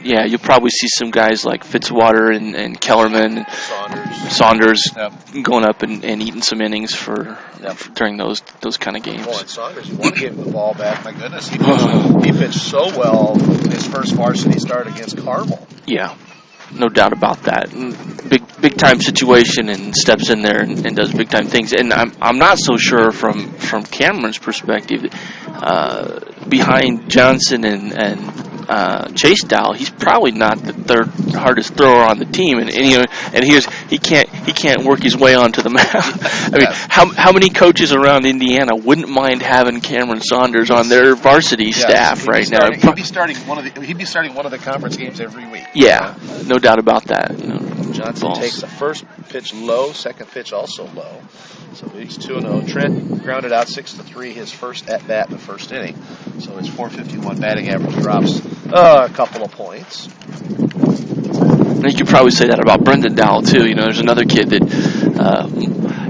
B: Yeah, you'll probably see some guys like Fitzwater and Kellerman, and Saunders going up and eating some innings for during those kind of games.
C: Boy, and Saunders, you want to give him the ball back. My goodness, he pitched so well in his first varsity start against Carmel.
B: Yeah. No doubt about that. Big time situation, and steps in there and does big time things. And I'm not so sure from Cameron's perspective, behind Johnson and Chase Dow, he's probably not the third hardest thrower on the team. And he can't work his way onto the mound. I mean, how many coaches around Indiana wouldn't mind having Cameron Saunders on their varsity staff right now?
C: He'd be starting one of the conference games every week.
B: Yeah, no doubt about that.
C: Johnson takes the first pitch low, second pitch also low. So he's 2-0. Trent grounded out 6-3 his first at bat in the first inning. So his .451 batting average drops a couple of points.
B: And you could probably say that about Brendan Dowell too. There's another kid that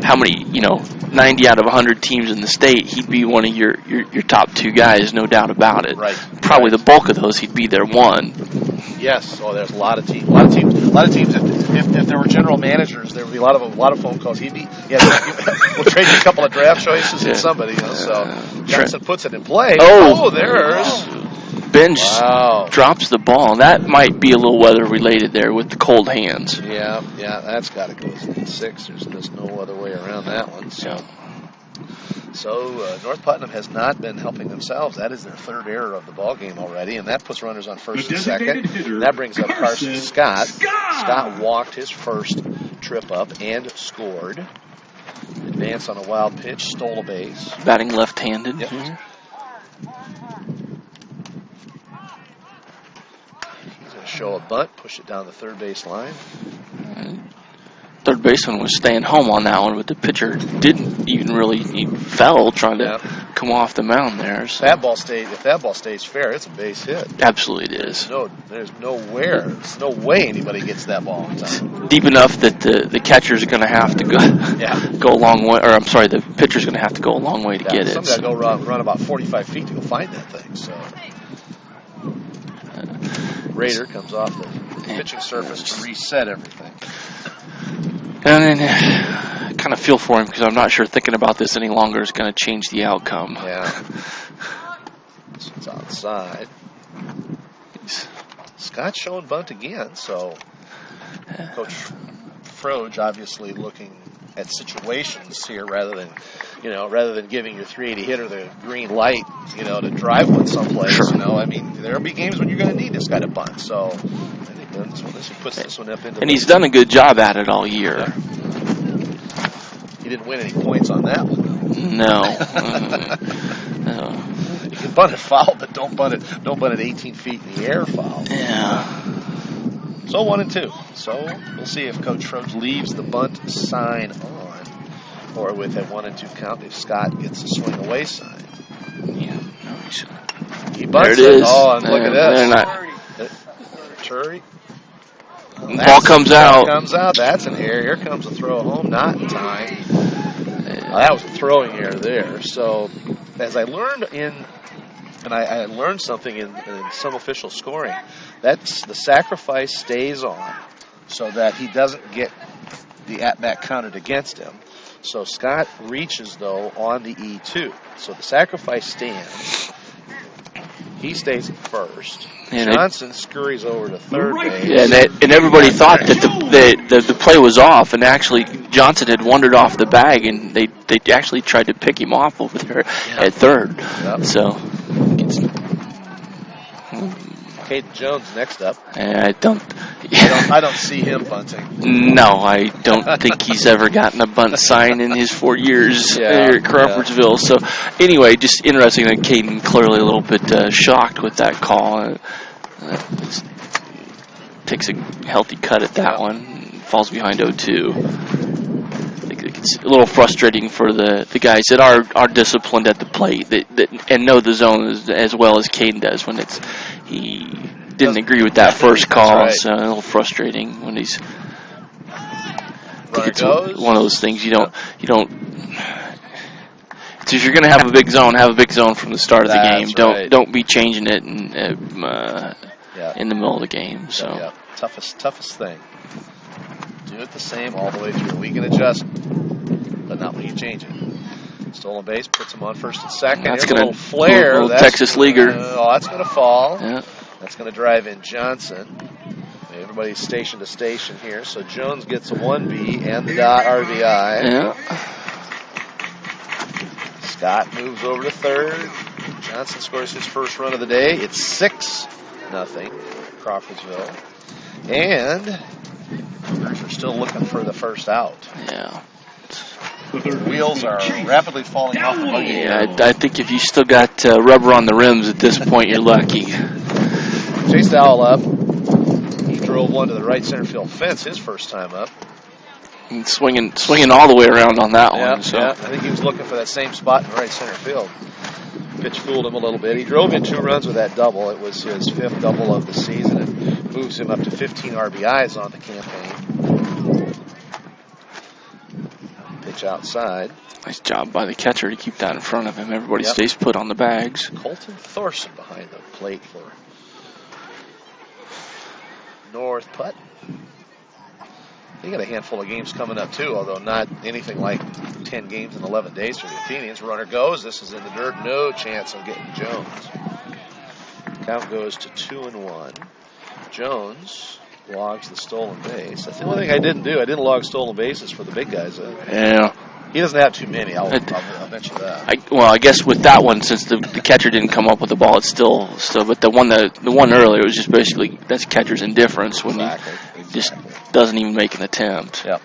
B: how many 90 out of 100 teams in the state, he'd be one of your top two guys, no doubt about it.
C: Right.
B: Probably the bulk of those, he'd be their one.
C: Yes. Oh, there's a lot of teams. If there were general managers, there would be a lot of phone calls. We'll trade you a couple of draft choices and somebody. So Johnson puts it in play. Oh, there's
B: Benj drops the ball. That might be a little weather related there with the cold hands.
C: Yeah, that's got to go 6. There's just no other way around that one. So North Putnam has not been helping themselves. That is their third error of the ball game already, and that puts runners on first and second. That brings up Carson Scott. Scott walked his first trip up and scored. Advanced on a wild pitch, stole a base.
B: Batting left-handed.
C: Yep.
B: Here.
C: He's going to show a bunt, push it down the third base line.
B: Third baseman was staying home on that one, but the pitcher didn't even really. He fell trying to come off the mound there. So.
C: If that ball stays fair, it's a base hit.
B: Absolutely, it is.
C: There's no way anybody gets that ball on time.
B: Deep enough that the catcher's going to have to go a long way, or I'm sorry, the pitcher's going to have to go a long way to get it.
C: Somebody's got to go run about 45 feet to go find that thing. So Raider comes off the pitching surface to reset everything.
B: And then kind of feel for him because I'm not sure thinking about this any longer is going to change the outcome.
C: Yeah. It's outside. Scott's showing bunt again, so Coach Froge obviously looking at situations here rather than giving your 380 hitter the green light, to drive one someplace.
B: Sure.
C: There'll be games when you're going to need this guy to bunt. So I think this puts this one up into.
B: And he's done a good job at it all year.
C: Yeah. He didn't win any points on that one.
B: No.
C: You can bunt it foul, but don't bunt it 18 feet in the air foul.
B: Yeah.
C: So 1-2. So we'll see if Coach Froge leaves the bunt sign on, or with a 1-2 count if Scott gets the swing away sign.
B: Yeah.
C: He bunts
B: there it is.
C: Oh, and look at this. Turry.
B: Ball comes out.
C: That's an error. Here comes a throw home. Not in time. That was a throwing error there. So as I learned I learned something in some official scoring, that's the sacrifice stays on so that he doesn't get the at-bat counted against him. So Scott reaches, though, on the E2. So the sacrifice stands. He stays at first.
B: And
C: Johnson scurries over to third base.
B: Yeah, and everybody thought that the play was off, and actually Johnson had wandered off the bag, and they actually tried to pick him off over there at third.
C: Yep.
B: So,
C: Caden Jones next up.
B: I don't
C: see him bunting.
B: No, I don't think he's ever gotten a bunt sign in his 4 years here at Crawfordsville. So, anyway, just interesting that Caden clearly a little bit shocked with that call. Takes a healthy cut at that one. Falls behind 0-2. I think it's a little frustrating for the guys that are disciplined at the plate and know the zone as well as Caden does when he didn't agree with that first call.
C: Right.
B: So a little frustrating when he's.
C: Runner
B: It's
C: goes.
B: one of those things you don't. So if you're going to have a big zone, have a big zone from the start of the game. Don't be changing it in the middle of the game. So
C: toughest thing. Do it the same all the way through. We can adjust, but not when you change it. Stolen base puts him on first and second.
B: That's
C: going to
B: flare.
C: Little
B: Texas leaguer.
C: That's going to fall.
B: Yeah.
C: That's going to drive in Johnson. Everybody's station to station here. So Jones gets a 1B and the dot RBI.
B: Yeah.
C: Scott moves over to third. Johnson scores his first run of the day. It's 6-0 Crawfordsville. And Cougars are still looking for the first out.
B: Yeah.
C: The wheels are rapidly falling off the buggy.
B: Yeah, I think if you still got rubber on the rims at this point, you're lucky.
C: Chase Dowell up. He drove one to the right center field fence his first time up.
B: And swinging all the way around on that one. So.
C: Yeah, I think he was looking for that same spot in right center field. Pitch fooled him a little bit. He drove in 2 runs with that double. It was his 5th double of the season and moves him up to 15 RBIs on the campaign. Pitch outside.
B: Nice job by the catcher to keep that in front of him. Everybody stays put on the bags.
C: Colton Thorson behind the plate for North Putnam. They got a handful of games coming up too, although not anything like 10 games in 11 days for the Athenians. Runner goes. This is in the dirt. No chance of getting Jones. Count goes to 2-1. Jones logs the stolen base. That's the only thing I didn't do. I didn't log stolen bases for the big guys.
B: Yeah.
C: He doesn't have too many. I'll bet you that.
B: I guess with that one, since the catcher didn't come up with the ball, it's still. But the one earlier was just basically that's catcher's indifference when he just doesn't even make an attempt.
C: Yep.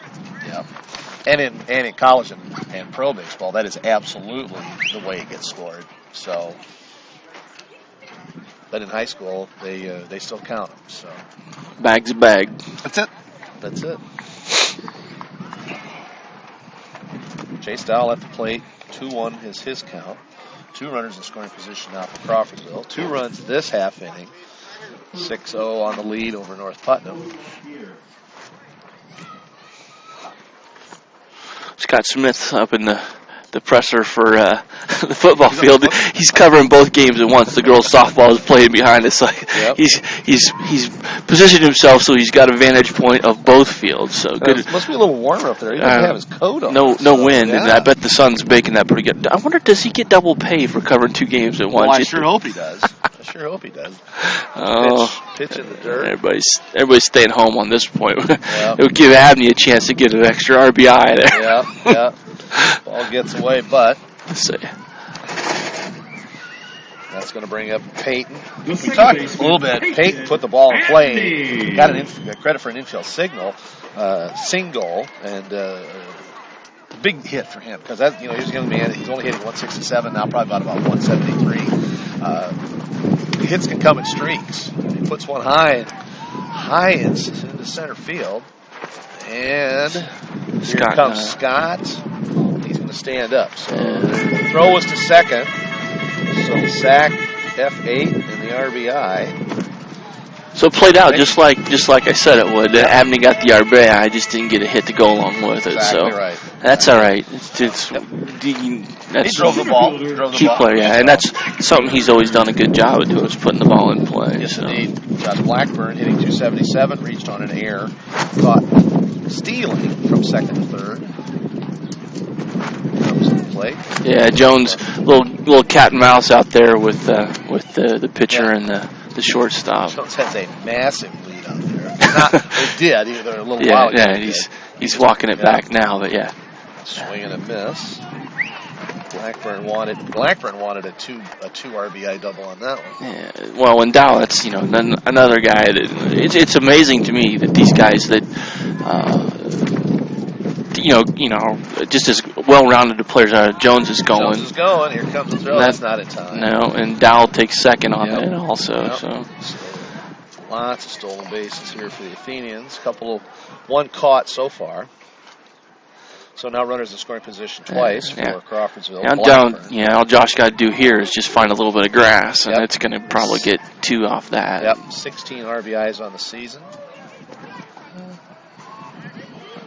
C: And in college and pro baseball, that is absolutely the way it gets scored. So, but in high school, they still count them. So,
B: bag's a bag.
C: That's it. Chase Dowell at the plate. 2-1 is his count. 2 runners in scoring position now for Crawfordsville. 2 runs this half inning. 6-0 on the lead over North Putnam.
B: Scott Smith up in the presser for the football field. He's covering both games at once. The girls' softball is playing behind us. He's positioned himself so he's got a vantage point of both fields. So good.
C: It must be a little warmer up there. He doesn't have his coat on.
B: No wind, and I bet the sun's baking that pretty good. I wonder, does he get double pay for covering 2 games at once?
C: Well, I sure hope he does.
B: Oh,
C: pitch in the dirt.
B: Everybody's staying home on this point. It would give Abney a chance to get an extra RBI there.
C: Yeah. Ball gets away, but
B: let's see.
C: That's going to bring up Peyton. We talked a little bit. Peyton put the ball in play. Got credit for an infield single, and big hit for him because he's a young man. He's only hitting 167 now, probably about 173. Hits can come in streaks. He puts one high into center field, and here comes Scott. He's going to stand up. So the throw was to second. So the sack, F8, and the RBI.
B: So it played out just like I said it would. Abney got the RBI. I just didn't get a hit to go along with it.
C: Exactly
B: so
C: right.
B: That's all right. He
C: drove the ball.
B: Key player, yeah, and that's something he's always done a good job of doing, is putting the ball in play.
C: Yes, indeed. Josh Blackburn hitting 277, reached on an air, caught stealing from second to third. Comes plate.
B: Yeah, Jones, little cat and mouse out there with the pitcher and the shortstop.
C: Jones has a massive lead out there. They did either a little while ago.
B: Yeah, he's walking it back now, but yeah.
C: Swing and a miss. Blackburn wanted a two RBI double on that one.
B: Yeah, well, in Dow, that's another guy that it's amazing to me that these guys that just as well-rounded the players are. Jones is going.
C: Here comes the throw. That's not in time.
B: No, and Dow takes second on it also.
C: Yep.
B: So
C: lots of stolen bases here for the Athenians. One caught so far. So now runners in scoring position twice for Crawfordsville.
B: All Josh got to do here is just find a little bit of grass, and it's going to probably get 2 off that.
C: Yep, 16 RBIs on the season.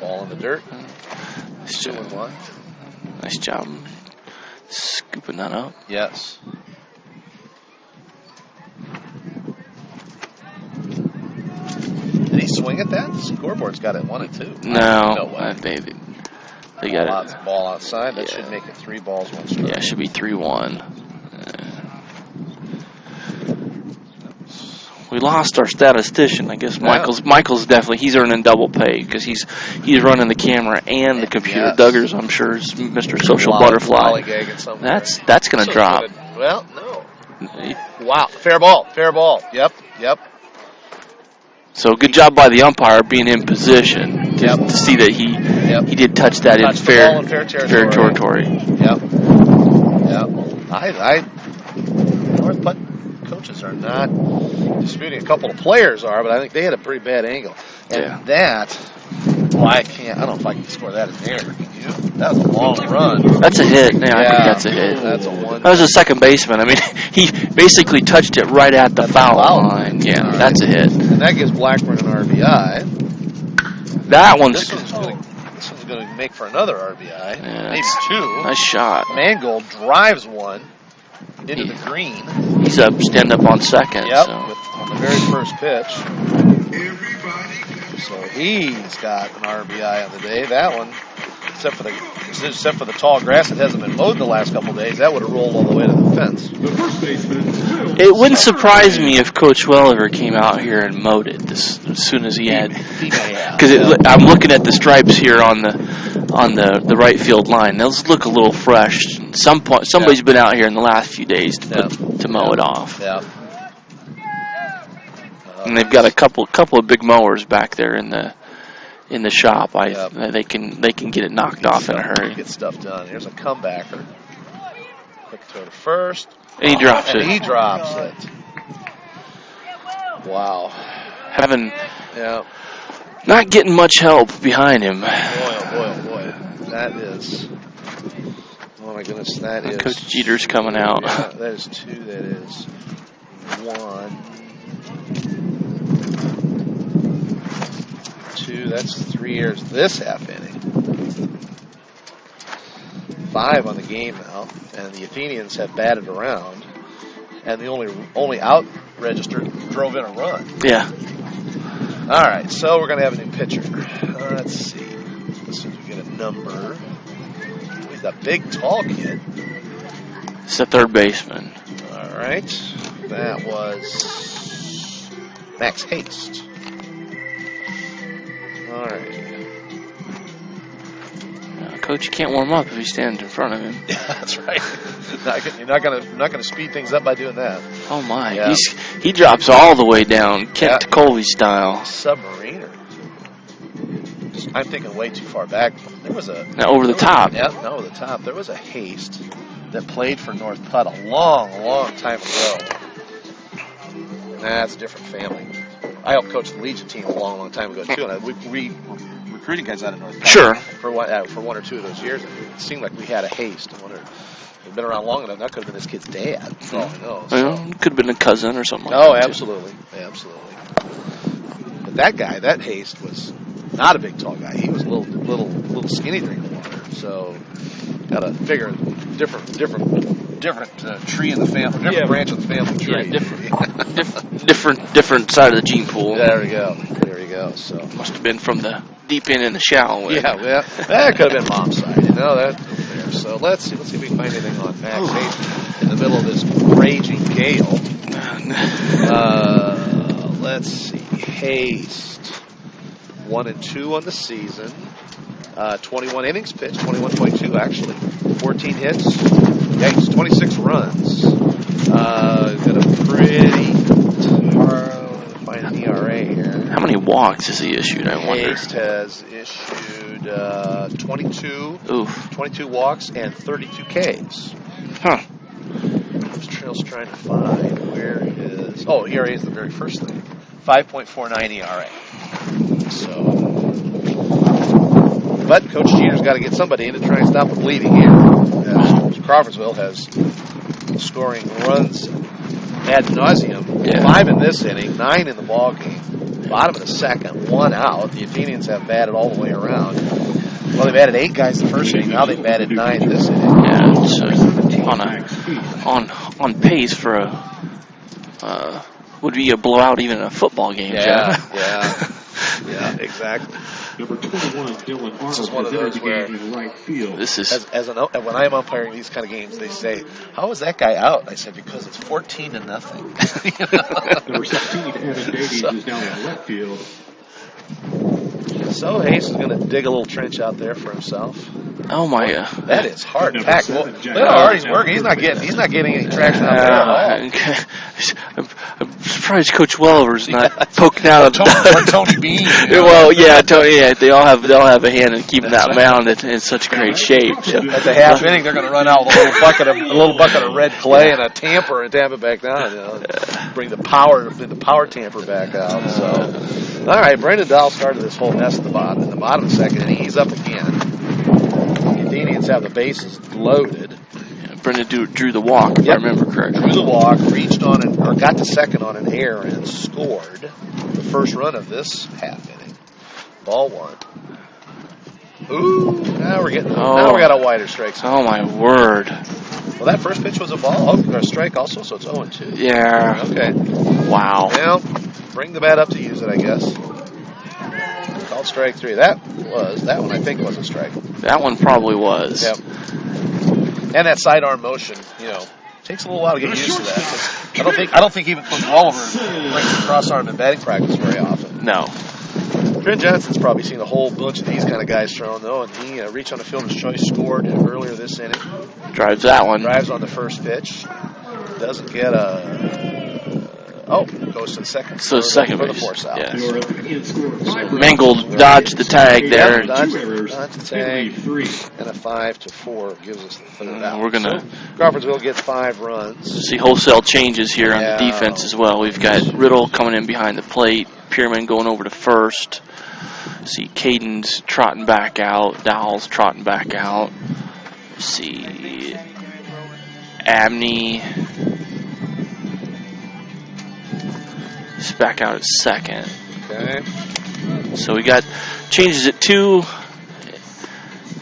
C: Ball in the dirt.
B: Nice job. Nice job scooping that up.
C: Yes. Did he swing at that? The scoreboard's got it 1 and 2.
B: No way. They got
C: it. Ball outside. That should make it 3 balls, 1 strike.
B: Yeah, it should be 3-1. We lost our statistician. I guess Michael's definitely he's earning double pay because he's running the camera and the computer.
C: Yes.
B: Duggars, I'm sure, is Mr. Social Butterfly. That's going to drop.
C: Well, no. Wow, fair ball. Yep.
B: So good job by the umpire being in position to see that he did touch that in fair territory.
C: Yep. North Putnam coaches are not disputing. A couple of players are, but I think they had a pretty bad angle. And I don't know if I can score that in there. Can you? That was a long run.
B: That's a hit. Yeah, I think that's a hit.
C: That's a one.
B: That was a second baseman. I mean, he basically touched it right at the foul line. Yeah, right. That's a hit.
C: And that gives Blackburn an RBI. This one's going to make for another RBI.
B: Yeah,
C: maybe 2.
B: Nice shot.
C: Mangold drives one into the green.
B: He's stand up on second.
C: Yep,
B: so.
C: on the very first pitch. So he's got an RBI on the day. That one, except for the tall grass that hasn't been mowed the last couple of days, that would have rolled all the way to the fence.
B: It wouldn't surprise me if Coach Welliver came out here and mowed it as soon as he had. Because I'm looking at the stripes here on the right field line. Those look a little fresh. Somebody's been out here in the last few days to mow it off.
C: Yeah.
B: And they've got a couple of big mowers back there in the shop. They can get it knocked off in a hurry.
C: Get stuff done. Here's a comebacker. Quick throw to first.
B: And he drops it.
C: He drops it. Wow.
B: Not getting much help behind him.
C: Boy. That is. Oh my goodness, that is.
B: Coach Jeter's coming out.
C: Yeah, that is 2. That is 1. 2, that's 3 errors this half inning. 5 on the game now, and the Athenians have batted around, and the only out register drove in a run.
B: Yeah.
C: All right, so we're going to have a new pitcher. Let's see. As soon as we get a number. He's a big, tall kid.
B: It's the third baseman.
C: All right. That was Max Haste. All right.
B: Coach, you can't warm up if he stands in front of him.
C: Yeah, that's right. You're not gonna speed things up by doing that.
B: Oh my! Yeah. He drops all the way down, Kent Colby style.
C: Submariner. I'm thinking way too far back. Over the
B: top.
C: Yeah, over the top. There was a Haste that played for North Putt a long time ago. That's a different family. I helped coach the Legion team a long time ago too, and we recruiting guys out of North Putt.
B: Sure.
C: For 1 or 2 of those years, and it seemed like we had a Haste. They've been around long enough. That could have been this kid's dad, for all I know. So.
B: Well, could have been a cousin or something like that.
C: Absolutely. But that guy, that Haste, was not a big, tall guy. He was a little skinny drinking water. So, got to figure different tree in the family, branch of the family tree.
B: Yeah, different side of the gene pool.
C: There we go. So
B: must have been from the deep end in the shallow end.
C: Yeah, that could have been mom's side. there. So let's see if we can find anything on Max Hayes in the middle of this raging gale. Let's see. Hayes, 1-2 on the season. 21 innings pitched, 21.2 actually. 14 hits. Yikes, 26 runs. Got a pretty hard to find an ERA here.
B: How many walks has he issued, I wonder?
C: Hayes has issued 22.
B: Oof.
C: 22 walks and 32 Ks.
B: Huh.
C: Trail's trying to find where his... Oh, ERA is the very first thing. 5.49 ERA. So... But Coach Jeter's got to get somebody in to try and stop the bleeding here. Crawfordsville has scoring runs ad nauseum. Yeah. 5 in this inning, 9 in the ball game. Bottom of the second, 1 out. The Athenians have batted all the way around. Well, they've added 8 guys the first inning. Now they've batted 9 this inning.
B: Yeah, it's on pace for a would be a blowout even in a football game.
C: Yeah, exactly.
D: Number 21, Dylan Arnold.
C: This is one of those where
D: right field.
B: This is
C: when I'm umpiring these kind of games, they say, "How is that guy out?" I said, "Because it's 14-0."
D: Number 16, Evan Davies is down in left field.
C: So Hayes is going to dig a little trench out there for himself.
B: Oh my!
C: That is hard packed. Well, look how hard he's working. He's not getting any traction out there at all.
B: I'm surprised Coach Welliver's not poking out.
C: Or Tony Bean.
B: Well, yeah, Tony. Yeah, they'll have a hand in keeping that mound in such great shape. So.
C: At the half inning, they're going to run out with a little bucket of red clay and a tamper and tap it back down. Bring the power tamper back out. So, all right, Brandon Dahl started this whole mess at the bottom of the second inning. He's up again. The Athenians have the bases loaded.
B: Yeah, Brendan drew the walk, if I remember correctly.
C: Drew the walk, reached on got to second on an error and scored the first run of this half inning. Ball 1. Ooh, now we got a wider strike zone.
B: Oh my word!
C: Well, that first pitch was a ball. Oh, a strike also, so it's 0-2.
B: Yeah.
C: Okay.
B: Wow.
C: Well, bring the bat up to use it, I guess. Called strike 3. That one I think was a strike.
B: That one probably was.
C: Yep. And that sidearm motion, takes a little while to get used to that. I don't think even Coach Oliver brings the cross arm in batting practice very often.
B: No.
C: Trent Johnson's probably seen a whole bunch of these kind of guys thrown, though, and he reached on a fielder's choice, scored earlier this inning.
B: Drives that one.
C: Drives on the first pitch. Doesn't get goes to the second.
B: So second
C: for
B: base.
C: The force out.
B: Yes. Mangold dodged the tag there.
C: Dodged the tag, and a 5-4 gives us the third out.
B: We're gonna
C: Crawfordsville gets 5 runs.
B: see wholesale changes here on the defense as well. We've got Riddle coming in behind the plate, Pierman going over to first. See Caden's trotting back out, Dowell's trotting back out. See Abney is back out at second.
C: Okay.
B: So we got changes at 2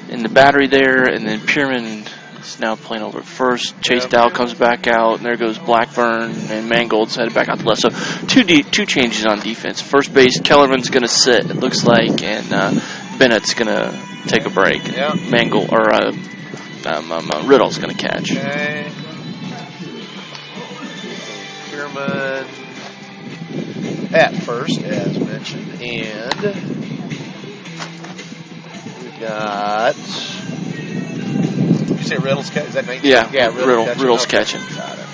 B: in the battery there, and then Pierman is now playing over at first. Chase Dow comes back out, and there goes Blackburn, and Mangold's headed back out to left. So two changes on defense. First base, Kellerman's going to sit, it looks like, and Bennett's going to take a break.
C: Yeah.
B: Mangold or Riddle's going to catch.
C: Okay. Pierman at first, as mentioned, and we got. Did you say Riddle's catching? Is that 19?
B: Yeah, Riddle's catching.
C: Got it.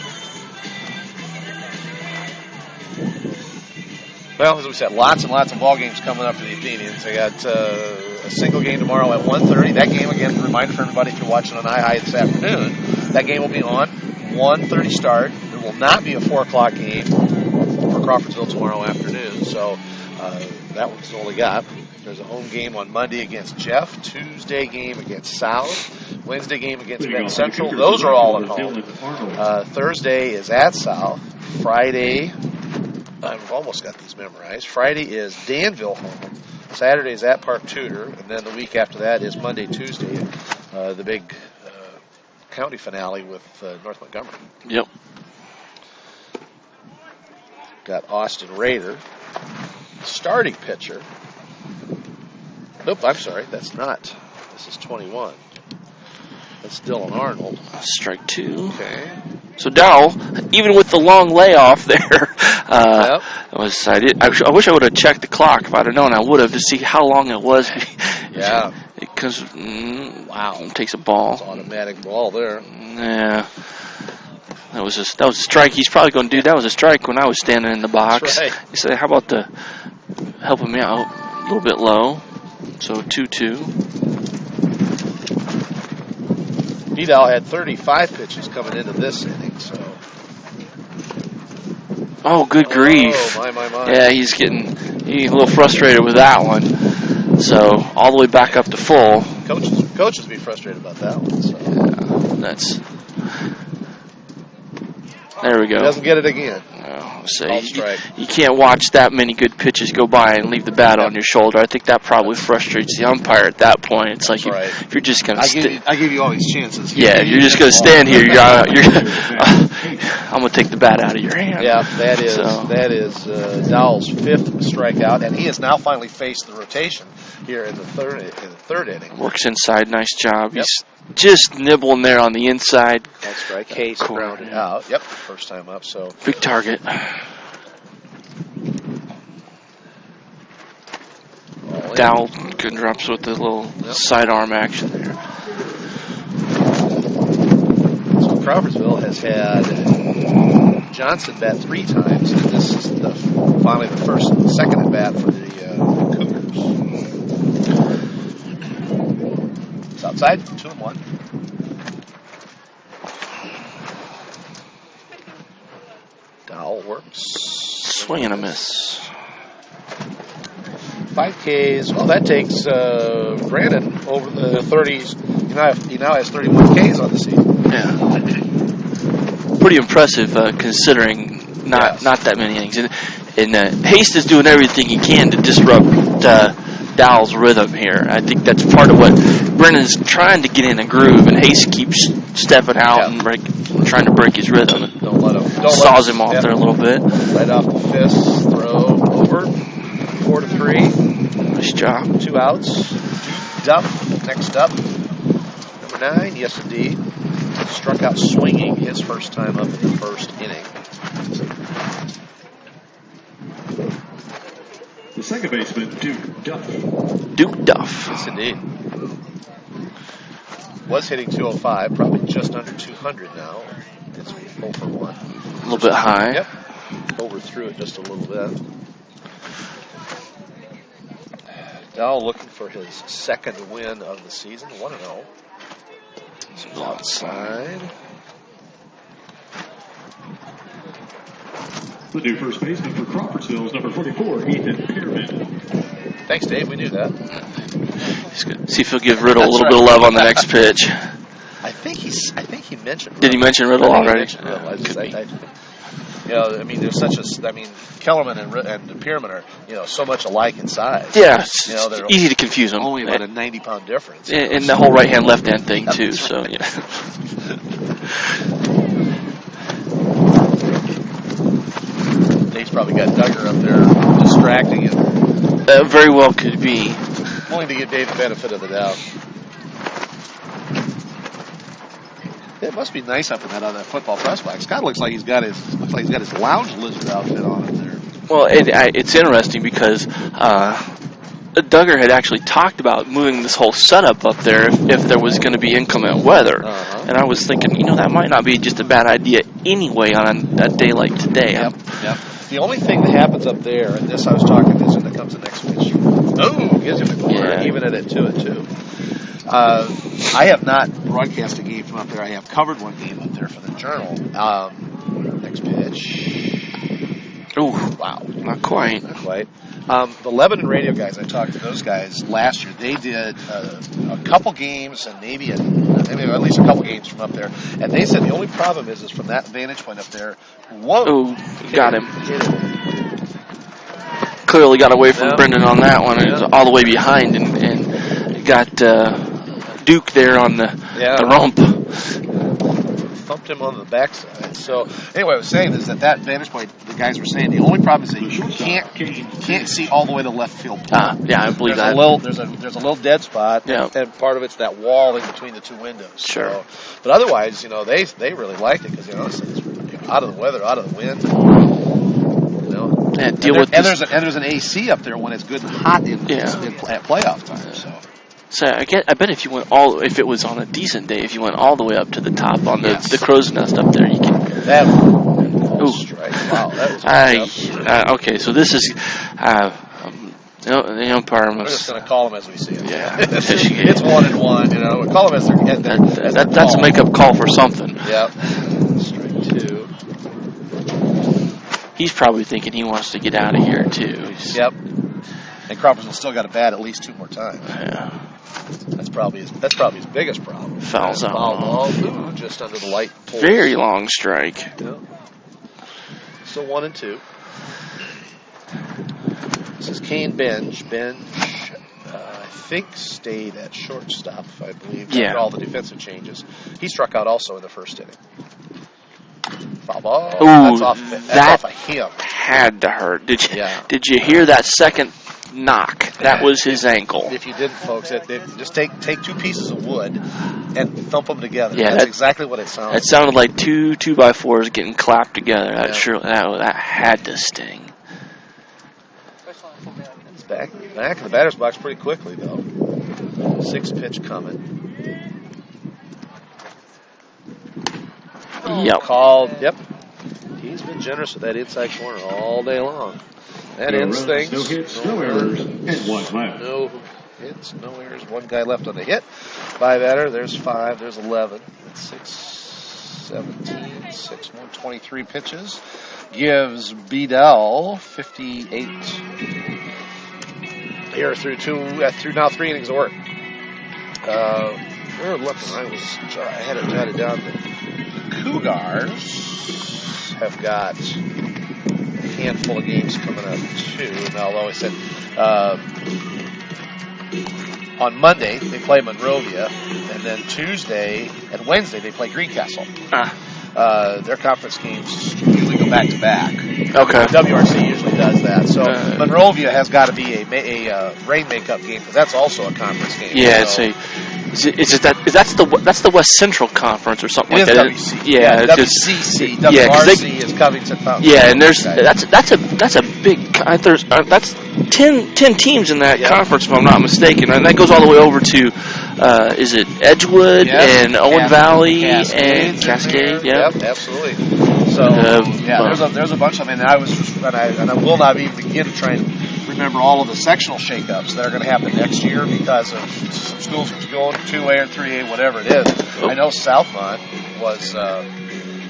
C: Well, as we said, lots and lots of ball games coming up for the Athenians. They got a single game tomorrow at 1:30. That game, again, a reminder for everybody if you're watching on iHigh this afternoon, that game will be on 1:30 start. There will not be a 4 o'clock game for Crawfordsville tomorrow afternoon. So that one's all we got. There's a home game on Monday against Jeff, Tuesday game against South, Wednesday game against Bend Central. Those are all at home. Thursday is at South. Friday, I've almost got these memorized. Friday is Danville home. Saturday is at Park Tudor, and then the week after that is Monday, Tuesday, the big county finale with North Montgomery.
B: Yep.
C: Got Austin Rader, starting pitcher. Nope, I'm sorry, that's not. This is 21. That's Dylan Arnold.
B: Strike 2.
C: Okay.
B: So Dowell, even with the long layoff there, I wish I would have checked the clock. If I'd have known, I would have to see how long it was.
C: Yeah.
B: Because wow, takes a ball.
C: It's automatic ball there.
B: Yeah. That was a strike. He's probably going to do that was a strike when I was standing in the box.
C: That's right.
B: He said, "How about the helping me out a little bit low?" So 2-2.
C: Vidal had 35 pitches coming into this inning, so.
B: Oh, good grief.
C: Oh, my.
B: Yeah, he's a little frustrated with that one. So, all the way back up to full.
C: Coaches be frustrated about that one, so.
B: Yeah, there we go.
C: He doesn't get it again.
B: No, you can't watch that many good pitches go by and leave the bat on your shoulder. I think that probably frustrates the umpire at that point. It's like if you're just going to
C: I give you all these chances.
B: Yeah, you're just going to stand here. I'm going to take the bat out of your hand.
C: Yeah, that is Dowell's 5th strikeout, and he has now finally faced the rotation here in the third inning.
B: Works inside, nice job. Yep. He's just nibbling there on the inside.
C: That's right. Case grounded out. Yep, first time up. So
B: big target. Dowell drops with the little sidearm action there.
C: So Crawfordsville has had Johnson bat 3 times, and this is finally the second at bat for the Cougars. It's outside, 2-1. Dowell works.
B: Swing and a miss.
C: 5 Ks. Well, that takes Brandon over the 30s. He now has 31 Ks on the season.
B: Yeah. Pretty impressive considering not that many innings. And Haste is doing everything he can to disrupt Dowell's rhythm here. I think that's part of what Brennan's trying to get in a groove, and Haste keeps stepping out and trying to break his rhythm.
C: Don't let him.
B: Saws him off there a little bit.
C: Right off the fist, throw over. 4-3.
B: Nice job.
C: 2 outs. Duff. Next up. Number 9. Yes, indeed. Struck out swinging his first time up in the first inning.
D: The second baseman, Duke Duff.
B: Duke Duff.
C: Yes, indeed. Was hitting 205, probably just under 200 now. It's 0 for 1.
B: A little bit high.
C: Yep. Overthrew it just a little bit. Dowell looking for his second win of the season, 1-0. So outside.
D: The new first baseman for Crawfordsville is number 44, Ethan Pearman.
C: Thanks, Dave. We knew that.
B: He's good. See if he'll give Riddle a little bit of love on the next pitch.
C: I think he mentioned Riddle.
B: Did he mention Riddle already?
C: There's such a. Kellerman and Pearman are, so much alike in size.
B: Yeah, it's easy to confuse them.
C: Only about a 90-pound difference.
B: And the whole right-hand, left-hand thing, too. So, yeah.
C: Dave's probably got Duggar up there distracting him.
B: That very well could be.
C: Only to give Dave the benefit of the doubt. It must be nice up in that football press box. Scott looks like he's got his lounge lizard outfit on up there.
B: Well, it's interesting because Duggar had actually talked about moving this whole setup up there if there was going to be inclement weather. And I was thinking, that might not be just a bad idea anyway on a day like today.
C: Yep. The only thing that happens up there, and this I was talking to, when it comes to next pitch. Oh, gives him the corner, even at 2-2. I have not broadcast a game from up there. I have covered one game up there for the Journal. Next pitch.
B: Ooh,
C: wow.
B: Not quite.
C: The Lebanon radio guys, I talked to those guys last year. They did a couple games and maybe at least a couple games from up there. And they said the only problem is from that vantage point up there. Whoa.
B: Got him. Clearly got away from Brendan on that one. It was all the way behind and got Duke there on the rump.
C: thumped him on the backside. So anyway, I was saying is that vantage point, the guys were saying the only problem is that you can't see all the way to left field.
B: Yeah, I believe that.
C: There's a little dead spot, and part of it's that wall in between the two windows.
B: Sure.
C: So, but otherwise, they really liked it because it's out of the weather, out of the wind.
B: And
C: there's an AC up there when it's good and hot at playoff time.
B: So I bet if it was on a decent day, if you went all the way up to the top on the crow's nest up there, you can.
C: That strike. Wow, that was
B: okay, so this is the umpire must.
C: We're just going to call them as we see them.
B: Yeah,
C: it's 1-1. Call them as they're
B: that's a make-up call for something.
C: Yep. Strike 2.
B: He's probably thinking he wants to get out of here too.
C: Yep. And Crawfordsville still got to bat at least 2 more times.
B: Yeah.
C: That's probably his biggest problem.
B: Fouls out.
C: Foul ball, just under the light pole.
B: Very long strike.
C: Yep. Still 1-2. This is Kane Benj. I think stayed at shortstop, I believe.
B: Yeah.
C: After all the defensive changes. He struck out also in the first inning. Foul ball.
B: Ooh,
C: that's off of him.
B: Had to hurt. Did you hear that second knock? That was his ankle.
C: If you didn't, folks, just take 2 pieces of wood and thump them together.
B: Yeah,
C: that's exactly what it sounded.
B: It sounded like 2 2x4s getting clapped together. That had to sting.
C: He's back in the batter's box pretty quickly, though. 6-pitch coming.
B: Yep.
C: Called. Yep. He's been generous with that inside corner all day long. That ends things.
D: No hits, no errors, and 1 left.
C: No hits, no errors. 1 guy left on the hit. 5 batter. There's 5. There's 11. That's 6, 17, 6 more, 23 pitches. Gives Bedell 58 here through now 3 innings of work. We're looking. I had it jotted down. The Cougars have got a handful of games coming up too. Now, although I said on Monday they play Monrovia, and then Tuesday and Wednesday they play Greencastle. Their conference games usually go back to back.
B: Okay.
C: WRC usually does that. So Monrovia has got to be a rain makeup game because that's also a conference game.
B: Yeah,
C: so.
B: that's the West Central Conference or something like that.
C: WC.
B: Yeah,
C: WCC. WRC is Covington Fountain.
B: Yeah, and that's a big. That's 10 teams in that conference, if I'm not mistaken, and that goes all the way over to is it Edgewood and Owen Valley and Cascade?
C: Yep, absolutely. So there's a bunch of them, and I will not even begin to try and remember all of the sectional shakeups that are going to happen next year because of some schools going 2A or 3A, whatever it is. I know Southmont was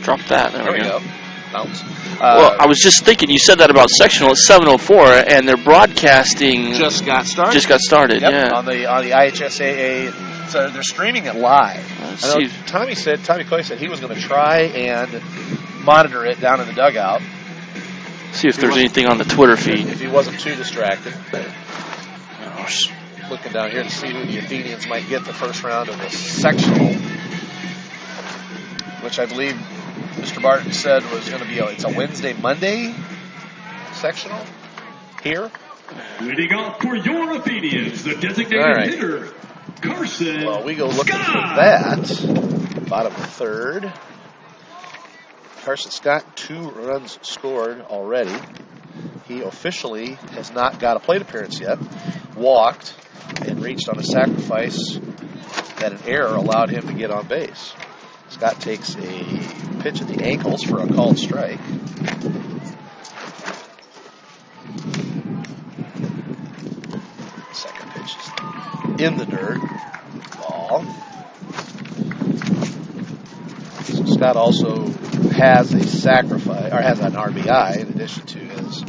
B: drop that. There we go.
C: Bounce.
B: Well, I was just thinking, you said that about sectional. It's 7:04, and their broadcasting
C: just got started.
B: Yep,
C: yeah, on the IHSAA. So they're streaming it live. Tommy Coy said he was going to try and monitor it down in the dugout.
B: See if there's anything on the Twitter feed.
C: If he wasn't too distracted. Looking down here to see who the Athenians might get the first round of the sectional, which I believe Mr. Barton said was going to be it's a Monday sectional here.
D: Leading off for your Athenians, the designated hitter, Carson.
C: Well, we go looking for that. Bottom of the 3rd. Carson Scott, 2 runs scored already. He officially has not got a plate appearance yet. Walked and reached on a sacrifice that an error allowed him to get on base. Scott takes a pitch at the ankles for a called strike. Second pitch is in the dirt. Ball. So Scott also has a sacrifice, or has an RBI in addition to his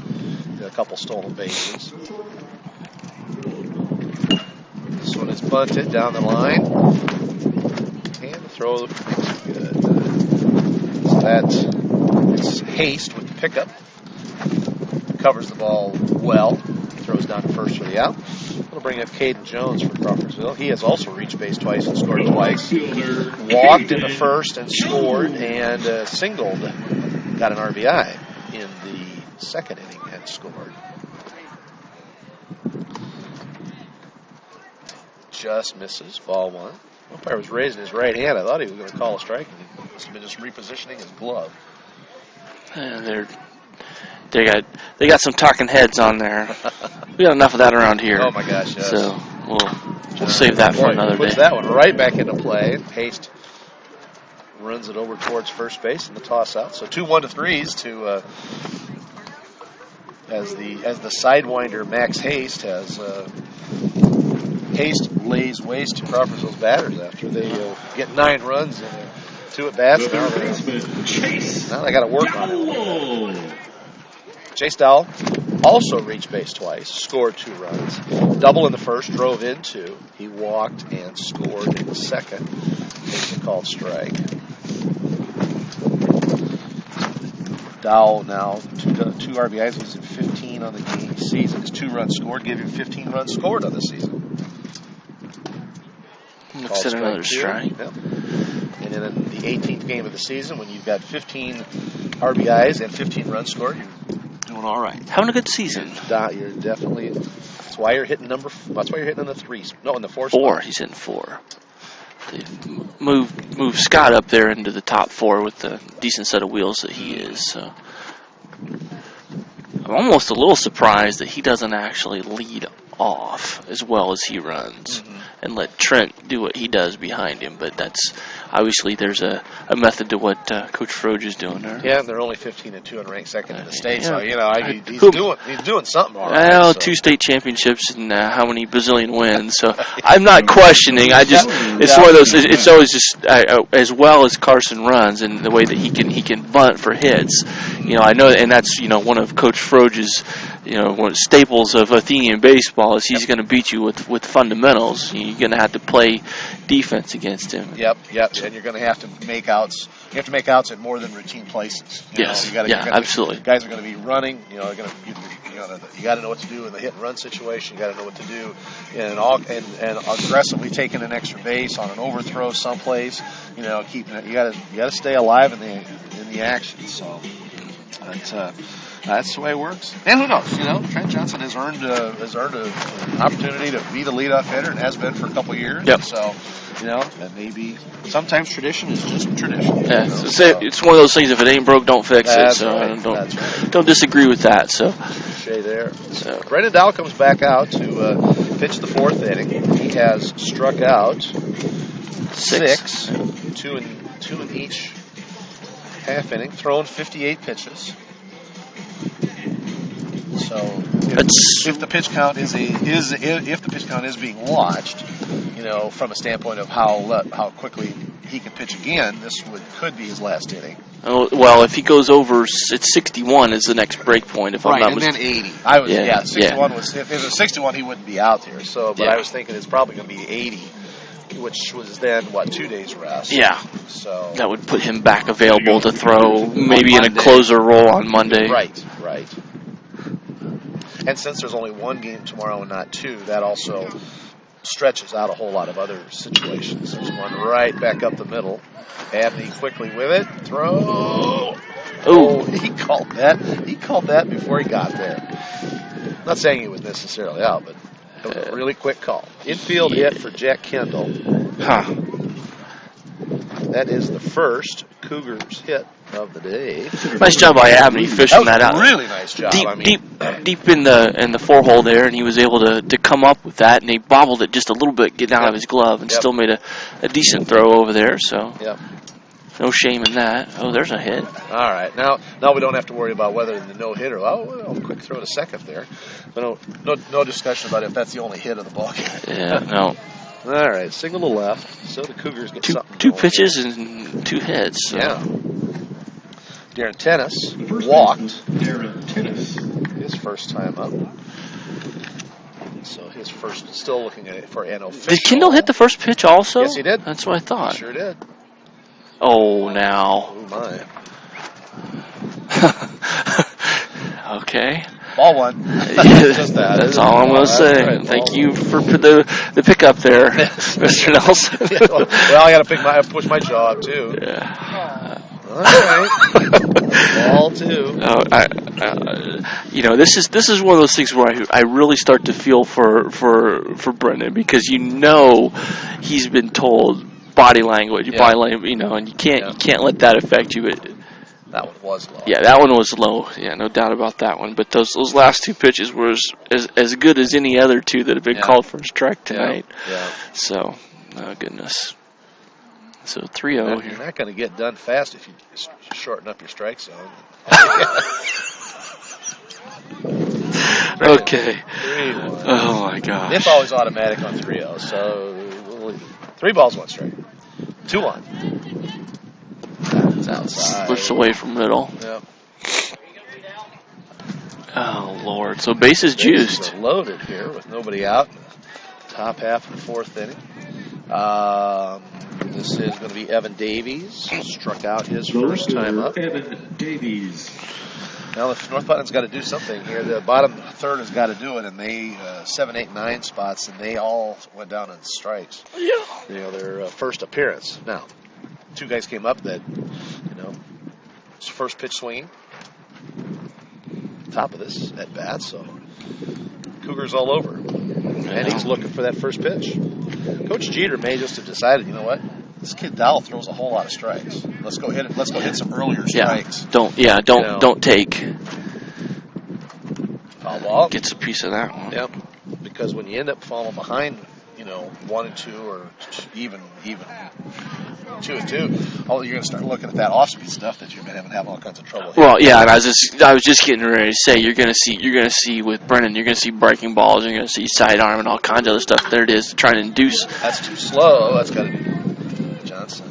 C: a couple stolen bases. This one is bunted down the line. And the throw makes it good. So that's haste with the pickup. Covers the ball well. Throws down to first for the out. We'll bring up Caden Jones for Crawfordsville. He has also reached base twice and scored twice. Walked in the first and scored, and singled, got an RBI in the second inning and scored. Just misses, ball one. Umpire was raising his right hand. I thought he was going to call a strike, and he must have been just repositioning his glove.
B: They got some talking heads on there. We got enough of that around here.
C: Oh my gosh, yes.
B: So we'll save that for another day.
C: Puts that one right back into play. Haste runs it over towards first base in the toss out. So 2 1-3s to as the sidewinder Max Haste has. Haste lays waste to Crawfordsville's batters after they get 9 runs in 2 at bats. Now they got to work on it. Chase Dowell also reached base twice, scored 2 runs. Double in the first, drove in 2. He walked and scored in the second. Takes a called strike. Dowell now 2 RBIs. He's at 15 on the season. His 2 runs scored gave him 15 runs scored on the season.
B: Looks at another strike.
C: Yep. And in the 18th game of the season, when you've got 15 RBIs and 15 runs scored, you're doing all right.
B: Having a good season.
C: You're definitely. That's why you're hitting That's why you're hitting in the 3s. No, in the 4.
B: 4. He's hitting 4. They've moved Scott up there into the top 4 with the decent set of wheels that he is. So I'm almost a little surprised that he doesn't actually lead off as well as he runs and let Trent do what he does behind him. But that's obviously there's a method to what Coach Froge is doing there.
C: Yeah, and they're only 15-2 and ranked second in the state.
B: Yeah.
C: So he's doing something all right.
B: Well, 2 state championships and how many bazillion wins. So I'm not questioning. It's one of those. It's always just as well as Carson runs and the way that he can bunt for hits. I know, and that's one of Coach Froge's one of the staples of Athenian baseball is he's going to beat you with fundamentals. You're going to have to play defense against him.
C: Yep. And you're going to have to make outs. You have to make outs at more than routine places.
B: Absolutely.
C: Guys are going to be running. You got to know what to do in the hit and run situation. You got to know what to do and aggressively taking an extra base on an overthrow someplace. Keeping it. You got to stay alive in the action. So that's the way it works. And who knows? Trent Johnson has earned an opportunity to be the leadoff hitter and has been for a couple of years.
B: Yep.
C: So, that maybe sometimes tradition is just tradition.
B: Yeah, it's one of those things. If it ain't broke, don't fix it. So
C: right.
B: Don't disagree with that. So,
C: there. So Brendan Dowell comes back out to pitch the 4th inning. He has struck out 6, 2 in each half inning, thrown 58 pitches. So if the pitch count if the pitch count is being watched, from a standpoint of how quickly he can pitch again, this could be his last inning.
B: Oh, well, if he goes over, it's 61 is the next break point. If I'm not mistaken.
C: Then 80. 61 was if it was 61, he wouldn't be out there. So, but I was thinking it's probably going to be 80, which was then 2 days rest.
B: Yeah.
C: So
B: that would put him back available to throw maybe in a closer role on Monday.
C: Right. And since there's only 1 game tomorrow and not 2, that also stretches out a whole lot of other situations. There's one right back up the middle. Abney quickly with it. Throw. Oh, he called that before he got there. Not saying he was necessarily out, but it was a really quick call. Infield hit for Jack Kendall. That is the first Cougars hit of the day.
B: Nice job by Abney fishing that out.
C: Really nice job.
B: Deep in the 4-hole there, and he was able to come up with that, and he bobbled it just a little bit, getting out of his glove, and still made a decent throw over there. So no shame in that. Oh, there's a hit.
C: All right, now we don't have to worry about whether the no hitter. Quick throw to second there. But no discussion about if that's the only hit of the ball game.
B: Yeah, no.
C: All right, single to left. So the Cougars get something.
B: 2 pitches and 2 hits. So.
C: Yeah. Darren Tennis walked. His first time up. So his first, still looking at it for an official.
B: Did Kendall hit the first pitch also?
C: Yes, he did.
B: That's what I thought.
C: Sure did.
B: Oh, now.
C: Oh, my.
B: Okay.
C: Ball one.
B: Just that. That's all I'm going to say. Right, thank you for the pickup there, Mr. Nelson.
C: Well, I got to push my jaw up, too.
B: Yeah.
C: All right. Ball two.
B: This is one of those things where I really start to feel for Brendan, because he's been told body language, and you can't let that affect you.
C: That one was low.
B: Yeah, that one was low. Yeah, no doubt about that one. But those last two pitches were as good as any other two that have been called for a strike tonight.
C: Yeah.
B: So, oh goodness. So 3-0 here.
C: You're not going to get done fast if you shorten up your strike zone.
B: Okay.
C: 3-1.
B: Oh my gosh.
C: It's always automatic on 3-0. So 3 balls, 1 strike. 2-1. That's outside.
B: Slips away from middle.
C: Yep.
B: Oh Lord. So bases juiced.
C: Are loaded here with nobody out in the top half of the 4th inning. This is going to be Evan Davies. Struck out his first time up.
D: Evan Davies.
C: Now, if North Putnam's got to do something here, the bottom third has got to do it, and they 7, 8, 9 spots, and they all went down in strikes.
B: Yeah.
C: Their first appearance. Now, 2 guys came up that, it's first pitch swinging. Top of this at bat, so Cougars all over. And he's looking for that first pitch. Coach Jeter may just have decided, you know what? This kid Dowell throws a whole lot of strikes. Let's go hit some earlier strikes.
B: Don't take.
C: Foul ball.
B: Gets a piece of that one.
C: Yep. Because when you end up falling behind, 1 and 2 or even 2 and 2, you're going to start looking at that off-speed stuff that you've been having all kinds of trouble.
B: Well, yeah, and I was just getting ready to say you're going to see with Brennan, you're going to see breaking balls, you're going to see sidearm and all kinds of other stuff. There it is, trying to induce.
C: That's too slow. That's got to be Johnson.